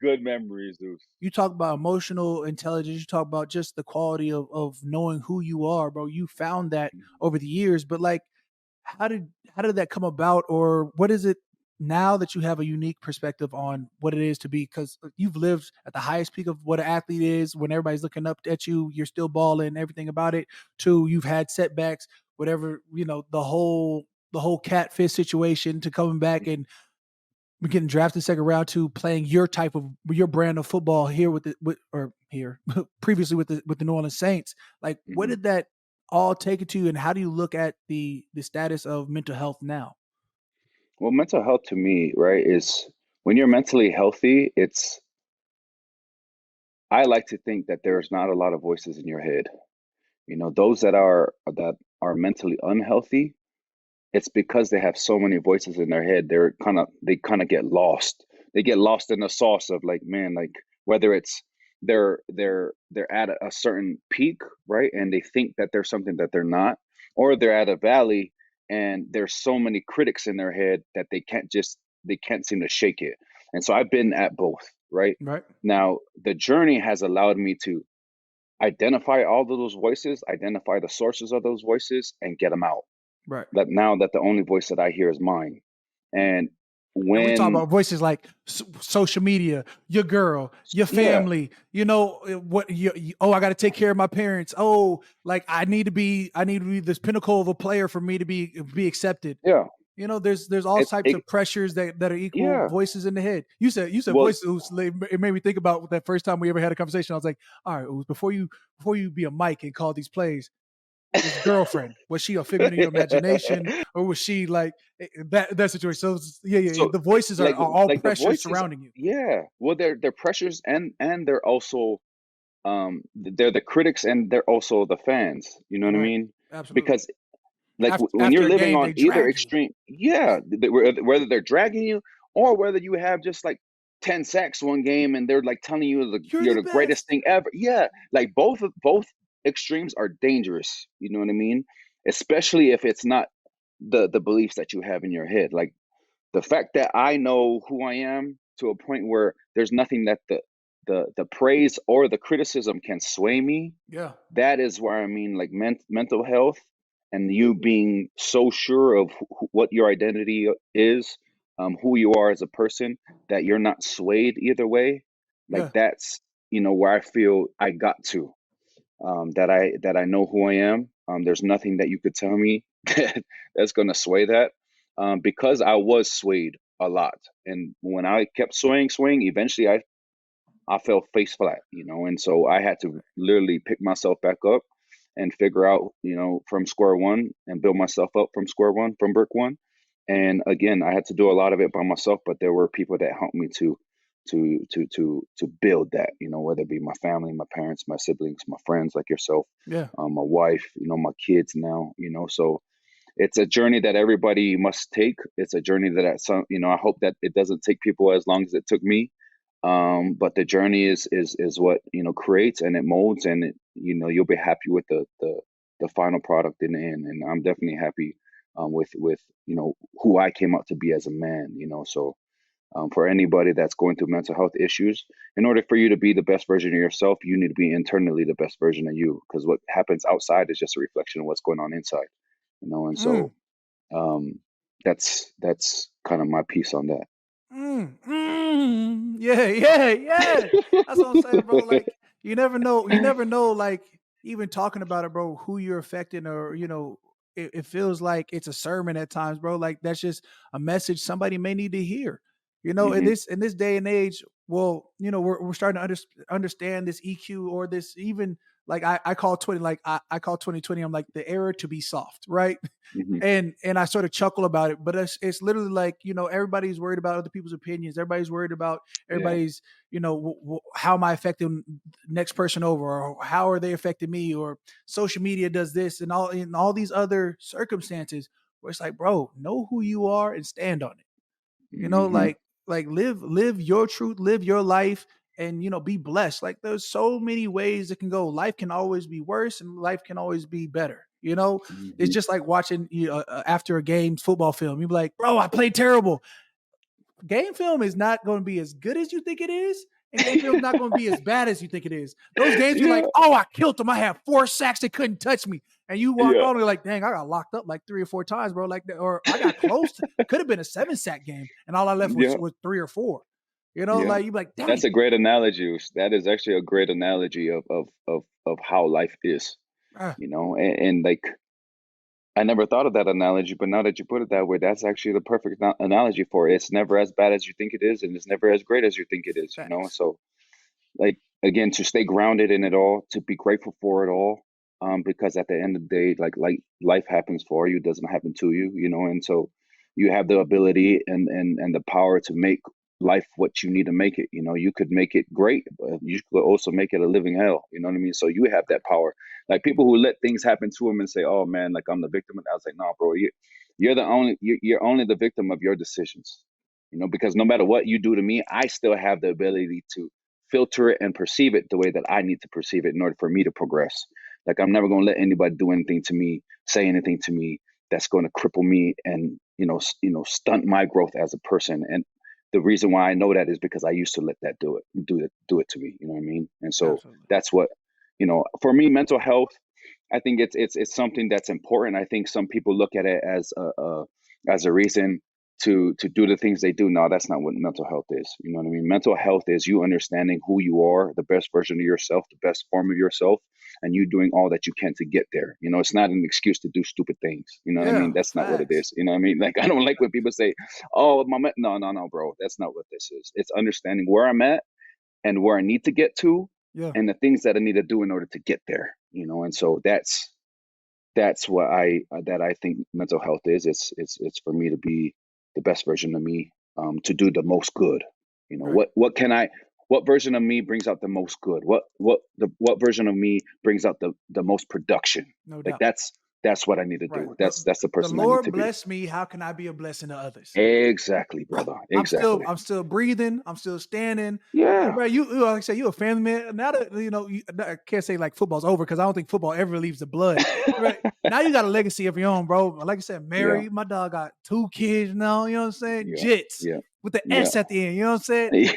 Good memories, dude. You talk about emotional intelligence. You talk about just the quality of knowing who you are, bro. You found that over the years, but like, how did that come about, or what is it now that you have a unique perspective on what it is to be? Because you've lived at the highest peak of what an athlete is. When everybody's looking up at you, you're still balling, everything about it. To you've had setbacks, whatever the whole catfish situation, to coming back and getting drafted second round, to playing your brand of football here previously with the New Orleans Saints. Like, what Mm-hmm. did that all take it to, and how do you look at the status of mental health now? Well, mental health to me, right, is when you're mentally healthy, I like to think that there's not a lot of voices in your head. Those that are mentally unhealthy, it's because they have so many voices in their head. They kind of get lost. They get lost in the sauce of like, man, like whether it's they're at a certain peak, right? And they think that there's something that they're not, or they're at a valley and there's so many critics in their head that they can't seem to shake it. And so I've been at both, right? Right. Now, the journey has allowed me to identify all of those voices, identify the sources of those voices, and get them out. Right. That now that the only voice that I hear is mine. And And we talk when, about voices like social media, your girl, your yeah, family. I got to take care of my parents. Oh, like I need to be this pinnacle of a player for me to be accepted. yeah, There's all it, types it, of pressures that are equal yeah. voices in the head. You said Well, voices. It made me think about that first time we ever had a conversation. I was like, all right, Ooze, before you be a mic and call these plays, his girlfriend, was she a figment of your imagination, or was she like that situation? So yeah. so The voices are, like are all like the pressures voices, surrounding you. yeah. Well, they're pressures and they're also they're the critics and they're also the fans. You know what I Right. mean? Absolutely. Because like when After you're a living game, on they either drag you. extreme, yeah, whether they're dragging you or whether you have just like 10 sacks one game and they're like telling you You're you're the the greatest best. thing ever. Yeah, like both extremes are dangerous. You know what I mean? Especially if it's not the beliefs that you have in your head. Like the fact that I know who I am to a point where there's nothing that the praise or the criticism can sway me. Yeah. That is where I mean, like mental health and you being so sure of what your identity is, who you are as a person, that you're not swayed either way. Like Yeah. that's where I feel I got to, that I know who I am. There's nothing that you could tell me that's gonna sway that, because I was swayed a lot, and when I kept swaying, eventually I fell face flat, and so I had to literally pick myself back up and figure out, from square one and build myself up from square one, from brick one. And again, I had to do a lot of it by myself, but there were people that helped me to build that, whether it be my family, my parents, my siblings, my friends like yourself, Yeah. my wife, my kids now, so it's a journey that everybody must take. It's a journey that I hope that it doesn't take people as long as it took me, But the journey is what, creates, and it molds, and you'll be happy with the final product in the end. And I'm definitely happy with who I came out to be as a man. So for anybody that's going through mental health issues, in order for you to be the best version of yourself, you need to be internally the best version of you, because what happens outside is just a reflection of what's going on inside. And so that's kind of my piece on that. Yeah. That's what I'm saying, bro. Like, you never know, like, even talking about it, bro, who you're affecting, or, it feels like it's a sermon at times, bro. Like, that's just a message somebody may need to hear. In Hmm. this day and age, well, we're starting to understand this EQ, or this, even like, I call 20, like, I call 2020, I'm like, the era to be soft, right? Hmm. And I sort of chuckle about it, but it's literally like, everybody's worried about other people's opinions. Everybody's worried about Yeah. everybody's, how am I affecting next person over, or how are they affecting me, or social media does this, and all these other circumstances where it's like, bro, know who you are and stand on it. Hmm. Like live your truth, live your life, and be blessed. Like, there's so many ways it can go. Life can always be worse, and life can always be better. It's Hmm. just like watching after a game football film. You're like, bro, I played terrible. Game film is not going to be as good as you think it is, and game film is not going to be as bad as you think it is. Those games be Yeah. like, oh, I killed them. I had 4 sacks. They couldn't touch me. And you walk Yeah. on and you're like, dang, I got locked up like 3 or 4 times, bro. Like, or I got close. Could have been a 7-sack game, and all I left Yeah. was 3 or 4. Yeah. Like, you be like, That's dang. a great analogy. That is actually a great analogy of how life is, Uh, and like, I never thought of that analogy, but now that you put it that way, that's actually the perfect analogy for it. It's never as bad as you think it is, and it's never as great as you think it is. Facts. So, like, again, to stay grounded in it all, to be grateful for it all, because at the end of the day, like life happens for you, doesn't happen to you, and so you have the ability and the power to make life what you need to make it. You could make it great, but you could also make it a living hell. You know what I mean? So you have that power. Like, people who let things happen to them and say, "Oh man, like, I'm the victim," I was like, "No, bro, you're only the victim of your decisions." Because no matter what you do to me, I still have the ability to filter it and perceive it the way that I need to perceive it in order for me to progress. Like, I'm never going to let anybody do anything to me, say anything to me that's going to cripple me and stunt my growth as a person. And the reason why I know that is because I used to let that do it to me. You know what I mean? And so Absolutely. that's what for me, mental health. I think it's something that's important. I think some people look at it as a reason to do the things they do. No, that's not what mental health is. You know what I mean? Mental health is you understanding who you are, the best version of yourself, the best form of yourself, and you doing all that you can to get there. It's not an excuse to do stupid things. You know what I mean? Yeah, That's not what it facts. is. You know what I mean? Like, I don't like when people say, "Oh, no, bro. That's not what this is. It's understanding where I'm at and where I need to get to, Yeah. and the things that I need to do in order to get there." And so that's what I think mental health is. It's for me to be the best version of me, to do the most good. Right. What version of me brings out the most good? What version of me brings out the most production? No Like, doubt. that's what I need to Right. do. That's the The person I need Lord to be. bless me. How can I be a blessing to others? Exactly, brother. Exactly. I'm still breathing. I'm still standing. Yeah. Bro, like I say, you a family man. Now that I can't say like football's over, because I don't think football ever leaves the blood. Right now, you got a legacy of your own, bro. Like I said, Yeah. married. My dog got 2 kids now. You know what I'm saying? Yeah. Jits Yeah. with the Yeah. S at the end. You know what I'm saying?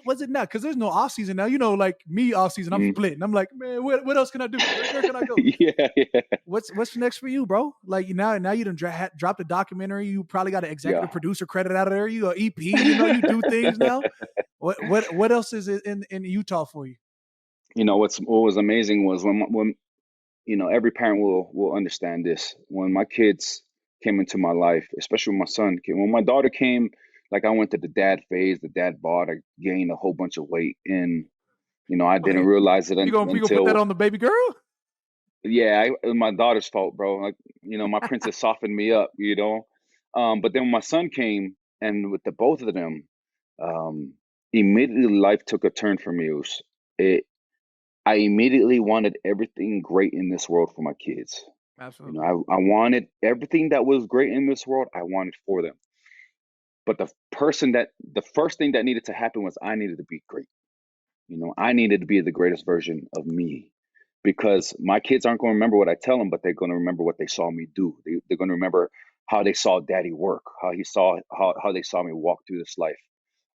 What's it now? Because there's no off season now. Like me, off season, I'm Mm. splitting. I'm like, man, what else can I do? Where can I go? Yeah. Yeah. What's next for you, bro? Like, now you done dropped a documentary. You probably got an Yeah. executive producer credit out of there. You a EP. You do things now. What else is it in Utah for you? What was amazing was when every parent will understand this. When my kids came into my life, especially when my son came, when my daughter came, like, I went to the dad phase, the dad bod. I gained a whole bunch of weight, and I didn't Okay, realize it you gonna put that until, on the baby girl? yeah, it was my daughter's fault, bro. Like, my princess softened me up. But then when my son came, and with the both of them, um, immediately life took a turn for me. It I immediately wanted everything great in this world for my kids. Absolutely. I wanted everything that was great in this world, I wanted for them. But the person the first thing that needed to happen was I needed to be great. I needed to be the greatest version of me, because my kids aren't going to remember what I tell them, but they're going to remember what they saw me do. They're going to remember how they saw daddy work, how they saw me walk through this life.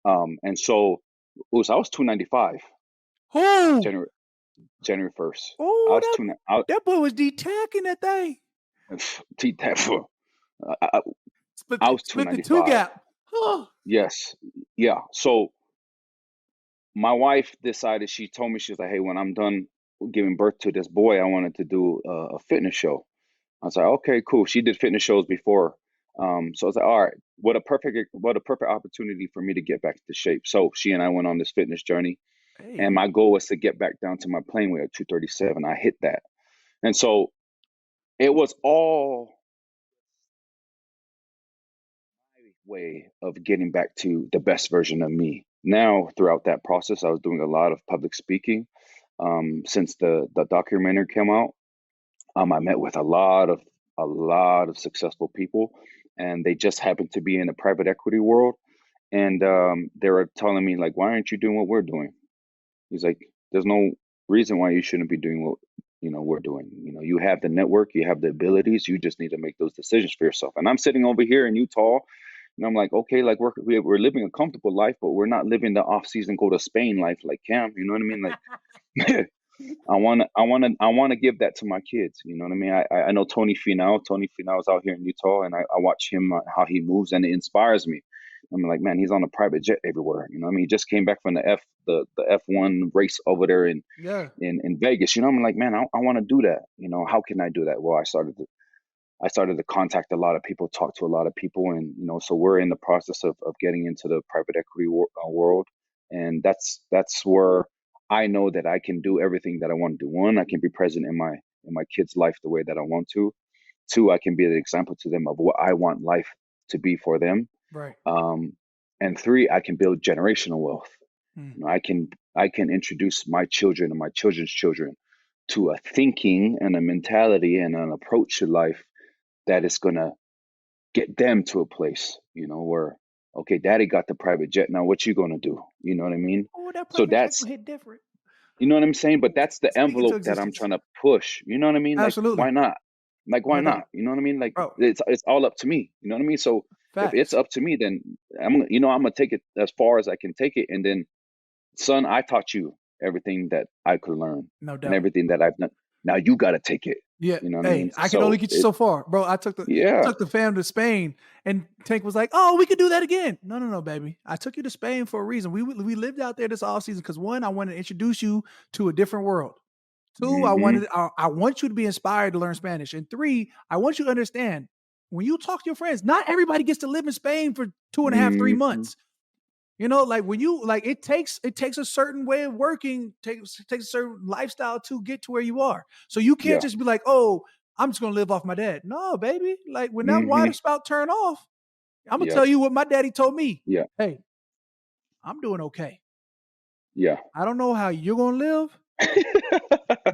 And so I was 295. Who? January 1st. Oh, that boy was detacking that thing. I was 295. The two gap. Huh. Yes. Yeah. So my wife decided, she told me, she was like, hey, when I'm done giving birth to this boy, I wanted to do a fitness show. I was like, okay, cool. She did fitness shows before. So I was like, all right, what a perfect opportunity for me to get back into shape. So she and I went on this fitness journey. Hey. And my goal was to get back down to my playing weight of 237. I hit that. And so it was all my way of getting back to the best version of me. Now, throughout that process, I was doing a lot of public speaking. Since the documentary came out, I met with a lot of successful people, and they just happened to be in the private equity world. And they were telling me, like, why aren't you doing what we're doing? He's like, there's no reason why you shouldn't be doing what we're doing. You have the network, you have the abilities, you just need to make those decisions for yourself. And I'm sitting over here in Utah, and I'm like, okay, like we're living a comfortable life, but we're not living the off-season go to Spain life like Cam. You know what I mean? Like, I want to give that to my kids. You know what I mean? I know Tony Finau is out here in Utah, and I watch him, how he moves, and it inspires me. I'm like, man, he's on a private jet everywhere. You know what I mean? He just came back from the F1 race over there in Vegas. I'm like, man, I want to do that. How can I do that? Well, I started to contact a lot of people, talk to a lot of people, and so we're in the process of getting into the private equity world, and that's where I know that I can do everything that I want to do. One, I can be present in my kids' life the way that I want to. Two, I can be the example to them of what I want life to be for them. Right. And three, I can build generational wealth. I can introduce my children and my children's children to a thinking and a mentality and an approach to life that is going to get them to a place, where, okay, daddy got the private jet. Now what you going to do? You know what I mean? Oh, that private jet will hit different. You know what I'm saying? But that's the envelope that I'm trying to push. You know what I mean? Absolutely. Like, why not? Like, why not? You know what I mean? Like, it's all up to me. You know what I mean? So if it's up to me, then I'm going to take it as far as I can take it. And then, son, I taught you everything that I could learn. No doubt. And everything that I've done. Now you got to take it. Yeah. You know what I mean? I can only get you so far, bro. I took the fam to Spain, and Tank was like, "Oh, we could do that again." No, baby. I took you to Spain for a reason. We lived out there this off season because, one, I wanted to introduce you to a different world. Two, I want you to be inspired to learn Spanish. And three, I want you to understand, when you talk to your friends, not everybody gets to live in Spain for 2.5, 3 months. Like when you it takes a certain way of working, takes a certain lifestyle to get to where you are. So you can't just be like, oh, I'm just gonna live off my dad. No, baby. Like when that water spout turn off, I'm gonna tell you what my daddy told me. Yeah. Hey, I'm doing okay. Yeah. I don't know how you're gonna live,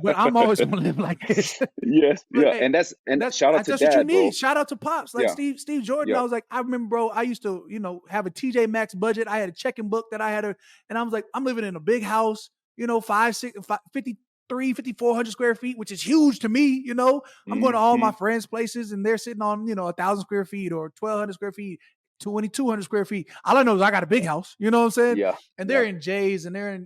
but I'm always gonna live like this. Yes. Yeah. Hey, and that's shout out to that's dad, what you need. bro. Shout out to Pops. Like Steve Jordan. I was like, I remember, bro, I used to, have a TJ Maxx budget. I had a checking book that I had and I was like, I'm living in a big house, 5,400 square feet, which is huge to me. I'm going to all my friends' places and they're sitting on, 1,000 square feet or 1,200 square feet. 2,200 square feet. All I know is I got a big house. You know what I'm saying? Yeah. And they're in J's and they're in,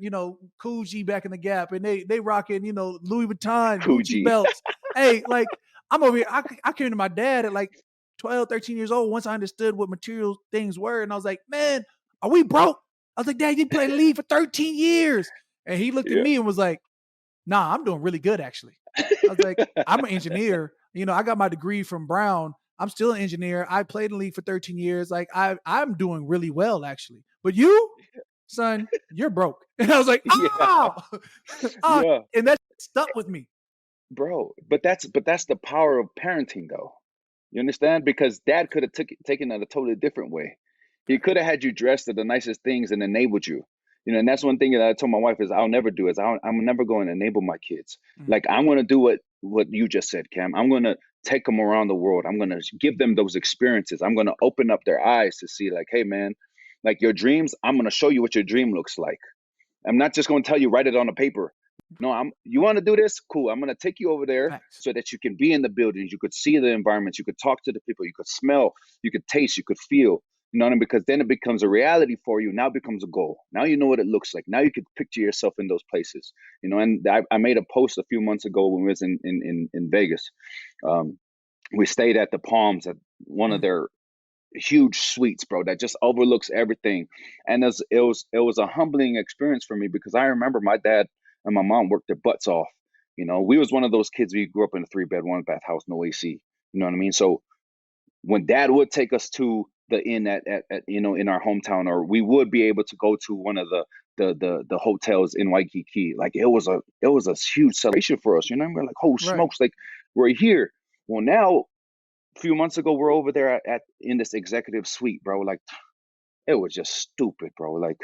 Coogee back in the Gap, and they rocking, Louis Vuitton, Gucci belts. Hey, like I'm over here. I came to my dad at like 12, 13 years old once I understood what material things were. And I was like, man, are we broke? I was like, Dad, you played the league for 13 years. And he looked at me and was like, nah, I'm doing really good, actually. I was like, I'm an engineer. I got my degree from Brown. I'm still an engineer. I played in the league for 13 years. Like I'm doing really well, actually. But you, son, you're broke. And I was like, and that stuck with me. Bro, but that's the power of parenting, though. You understand? Because dad could have taken it a totally different way. He could have had you dressed to the nicest things and enabled you. And that's one thing that I told my wife is I'll never do is I'm never going to enable my kids. Like I'm going to do what you just said, Cam. I'm going to take them around the world. I'm going to give them those experiences. I'm going to open up their eyes to see like, hey, man, Like your dreams, I'm going to show you what your dream looks like. I'm not just going to tell you, write it on a paper. No, you want to do this? Cool. I'm going to take you over there Facts. so that you can be in the buildings. You could see the environments. You could talk to the people. You could smell. You could taste. You could feel. You know what I mean? Because then it becomes a reality for you. Now it becomes a goal. Now you know what it looks like. Now you could picture yourself in those places. You know, and I made a post a few months ago when we was in Vegas. We stayed at the Palms at one of their huge suites, bro, that just overlooks everything. And it was a humbling experience for me because I remember my dad and my mom worked their butts off. You know, we was one of those kids. We grew up in a 3-bed, 1-bath house, no AC. You know what I mean? So when dad would take us to the inn at you know, in our hometown, or we would be able to go to one of the hotels in Waikiki, like it was a huge celebration for us. You know, we're like, oh smokes, like we're here. Well, now a few months ago, we're over there in this executive suite, bro. Like, it was just stupid, bro. Like,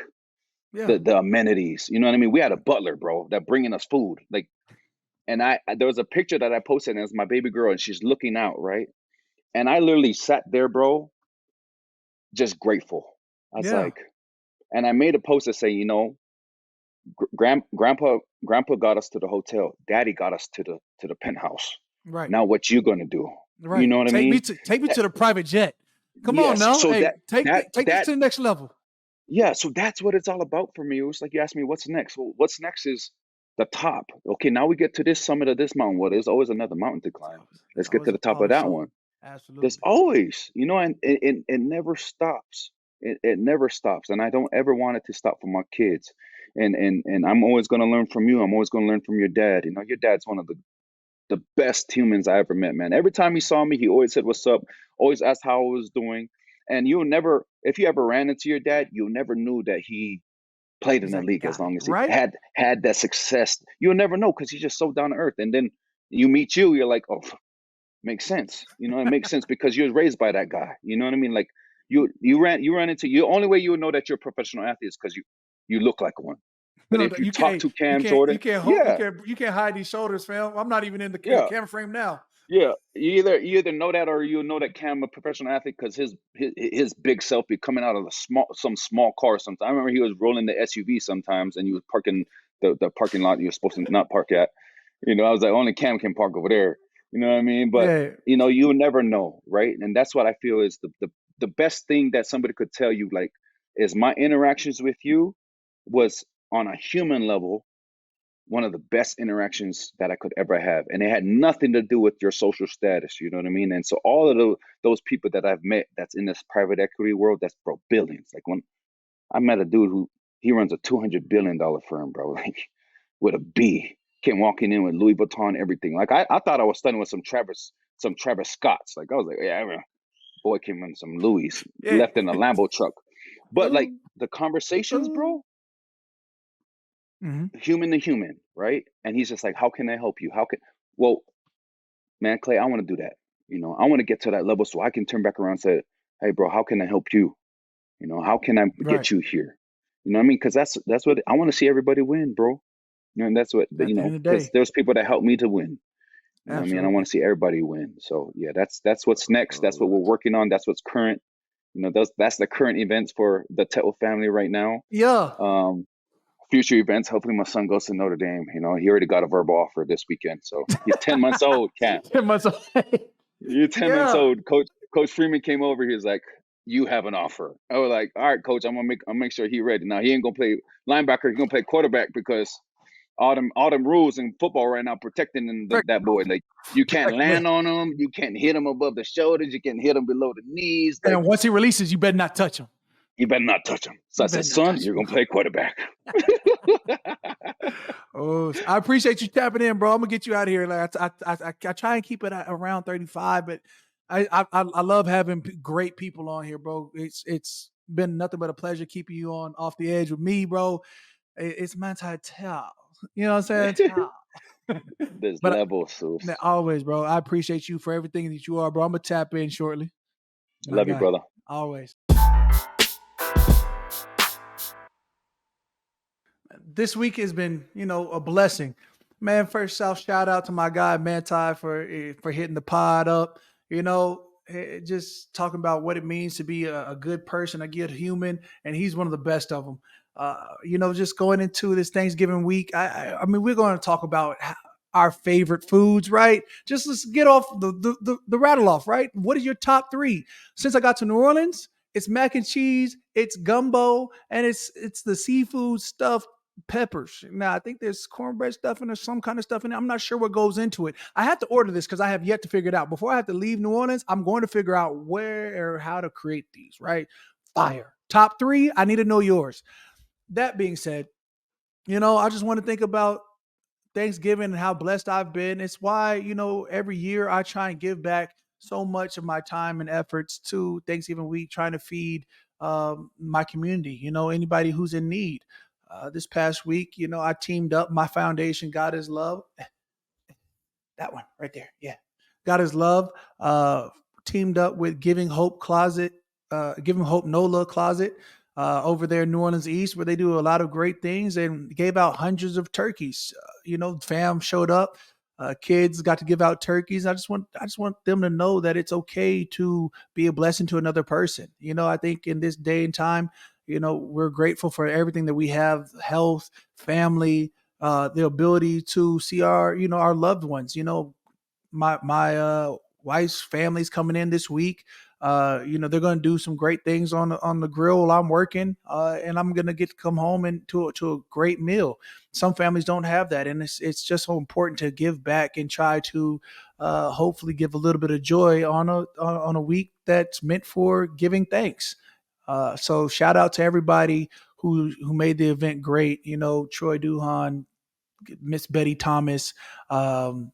the amenities, you know what I mean? We had a butler, bro, that bringing us food. Like, and there was a picture that I posted, and it's my baby girl, and she's looking out, right? And I literally sat there, bro, just grateful. I was like, and I made a post that say, you know, grandpa got us to the hotel. Daddy got us to the penthouse. Right. Now what you gonna do? Right. You know what I mean? Take me to the private jet. Come on now. So hey, take this to the next level. Yeah, so that's what it's all about for me. It was like you asked me what's next. Well, what's next is the top. Okay, now we get to this summit of this mountain. Well, there's always another mountain to climb. Let's get to the top of that one. Absolutely. There's always, you know, and it never stops. It never stops. And I don't ever want it to stop for my kids. And I'm always going to learn from you. I'm always going to learn from your dad. You know, your dad's one of the best humans I ever met, man. Every time he saw me, he always said, what's up? Always asked how I was doing. And if you ever ran into your dad, you never knew that he played in the league as long as he had that success. You'll never know because he's just so down to earth. And then you meet you're like, oh, makes sense. You know, it makes sense because you was raised by that guy. You know what I mean? Like you run into, the only way you would know that you're a professional athlete is because you look like one. But if you talk to Cam Jordan, you can't hide these shoulders, fam. I'm not even in the camera frame now. Yeah, you either know that or you know that Cam a professional athlete because his big self be coming out of some small car sometimes. I remember he was rolling the SUV sometimes, and he was parking the parking lot you're supposed to not park at. You know, I was like, only Cam can park over there. You know what I mean? But you know, you never know, right? And that's what I feel is the best thing that somebody could tell you, like, is my interactions with you was on a human level one of the best interactions that I could ever have. And it had nothing to do with your social status, you know what I mean? And so all of those people that I've met that's in this private equity world, that's, bro, billions. Like when I met a dude he runs a $200 billion firm, bro, like with a B, came walking in with Louis Vuitton, everything. Like I thought I was studying with some Travis Scotts. Like I was like, yeah, boy came in some Louis, left in a Lambo truck. But like the conversations, bro, human to human, right? And he's just like, how can I help you? Well, man, Clay, I want to do that. You know, I want to get to that level so I can turn back around and say, hey, bro, how can I help you? You know, how can I get you here? You know what I mean? Because that's what I want to see everybody win, bro. You know, and that's what, you know, because there's people that help me to win. You know what I mean? I want to see everybody win. So yeah, that's what's next. That's what we're working on. That's what's current. You know, that's the current events for the Te'o family right now. Yeah. Future events. Hopefully my son goes to Notre Dame. You know, he already got a verbal offer this weekend. So he's 10 months old, Cam. 10 months old. You're 10 months old. Coach Freeman came over. He was like, you have an offer. I was like, all right, coach, I'll make sure he ready. Now he ain't gonna play linebacker, he's gonna play quarterback because all them rules in football right now protecting that boy. Like you can't land on him, you can't hit him above the shoulders, you can't hit him below the knees. And once he releases, you better not touch him. You better not touch him. So I said, son, you're gonna play quarterback. Oh, I appreciate you tapping in, bro. I'm gonna get you out of here. Like I try and keep it at around 35, but I love having great people on here, bro. It's been nothing but a pleasure keeping you on Off the Edge with me, bro. It's Manti Te'o. You know what I'm saying? There's levels, so always, bro. I appreciate you for everything that you are, bro. I'm gonna tap in shortly. Love you, brother. Always. This week has been, a blessing. Man, first shout out to my guy Manti for hitting the pod up. just talking about what it means to be a good person, a good human, and he's one of the best of them. Just going into this Thanksgiving week, I mean, we're going to talk about our favorite foods, right? Just let's get off the rattle off, right? What is your top three? Since I got to New Orleans, it's mac and cheese, it's gumbo, and it's the seafood stuff peppers. Now, I think there's cornbread stuff and there's some kind of stuff in it. I'm not sure what goes into it. I had to order this because I have yet to figure it out. Before I have to leave New Orleans, I'm going to figure out where or how to create these, right? Fire. Top three, I need to know yours. That being said, I just want to think about Thanksgiving and how blessed I've been. It's why, every year I try and give back so much of my time and efforts to Thanksgiving week, trying to feed my community, anybody who's in need. This past week, I teamed up my foundation, God is Love. That one right there. Yeah. God is Love. Teamed up with Giving Hope NOLA Closet over there in New Orleans East, where they do a lot of great things, and gave out hundreds of turkeys. Fam showed up. Kids got to give out turkeys. I just want them to know that it's okay to be a blessing to another person. I think in this day and time, we're grateful for everything that we have: health, family, the ability to see our loved ones. My wife's family's coming in this week. They're going to do some great things on the grill while I'm working, and I'm going to get to come home and to a great meal. Some families don't have that, and it's just so important to give back and try to hopefully give a little bit of joy on a week that's meant for giving thanks. So shout out to everybody who made the event great. Troy Duhan, Miss Betty Thomas, Alicia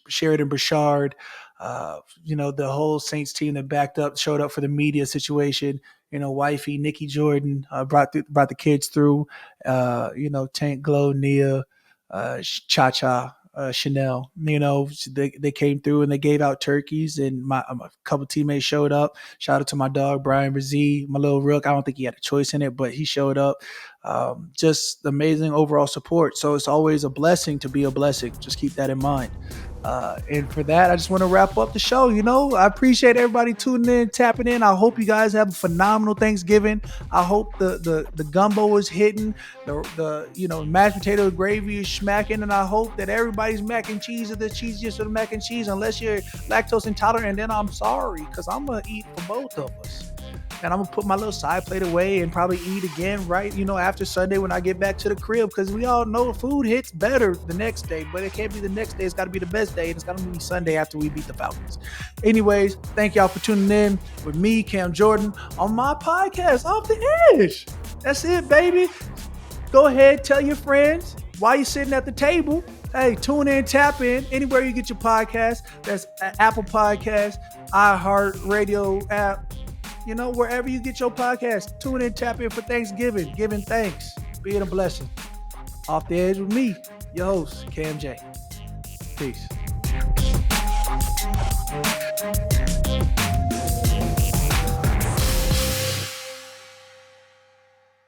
Sheridan Burchard, the whole Saints team that backed up, showed up for the media situation. Wifey Nikki Jordan brought the kids through. Tank Glow, Nia, Cha Cha, Chanel. They came through and they gave out turkeys, and a couple teammates showed up. Shout out to my dog Brian Brzee, my little rook. I don't think he had a choice in it, but he showed up. Just amazing overall support. So it's always a blessing to be a blessing. Just keep that in mind. And for that, I just want to wrap up the show. I appreciate everybody tuning in, tapping in. I hope you guys have a phenomenal Thanksgiving. I hope the gumbo is hitting, the mashed potato gravy is smacking, and I hope that everybody's mac and cheese is the cheesiest of the mac and cheese, unless you're lactose intolerant, and then I'm sorry, because I'm going to eat for both of us. And I'm going to put my little side plate away and probably eat again, right? After Sunday when I get back to the crib, because we all know food hits better the next day, but it can't be the next day. It's got to be the best day, and it's got to be Sunday after we beat the Falcons. Anyways, thank y'all for tuning in with me, Cam Jordan, on my podcast, Off the Edge. That's it, baby. Go ahead, tell your friends while you're sitting at the table. Hey, tune in, tap in, anywhere you get your podcast. That's Apple Podcasts, iHeartRadio app. Wherever you get your podcast, tune in, tap in for Thanksgiving, giving thanks, being a blessing. Off the Edge with me, your host, Cam J. Peace.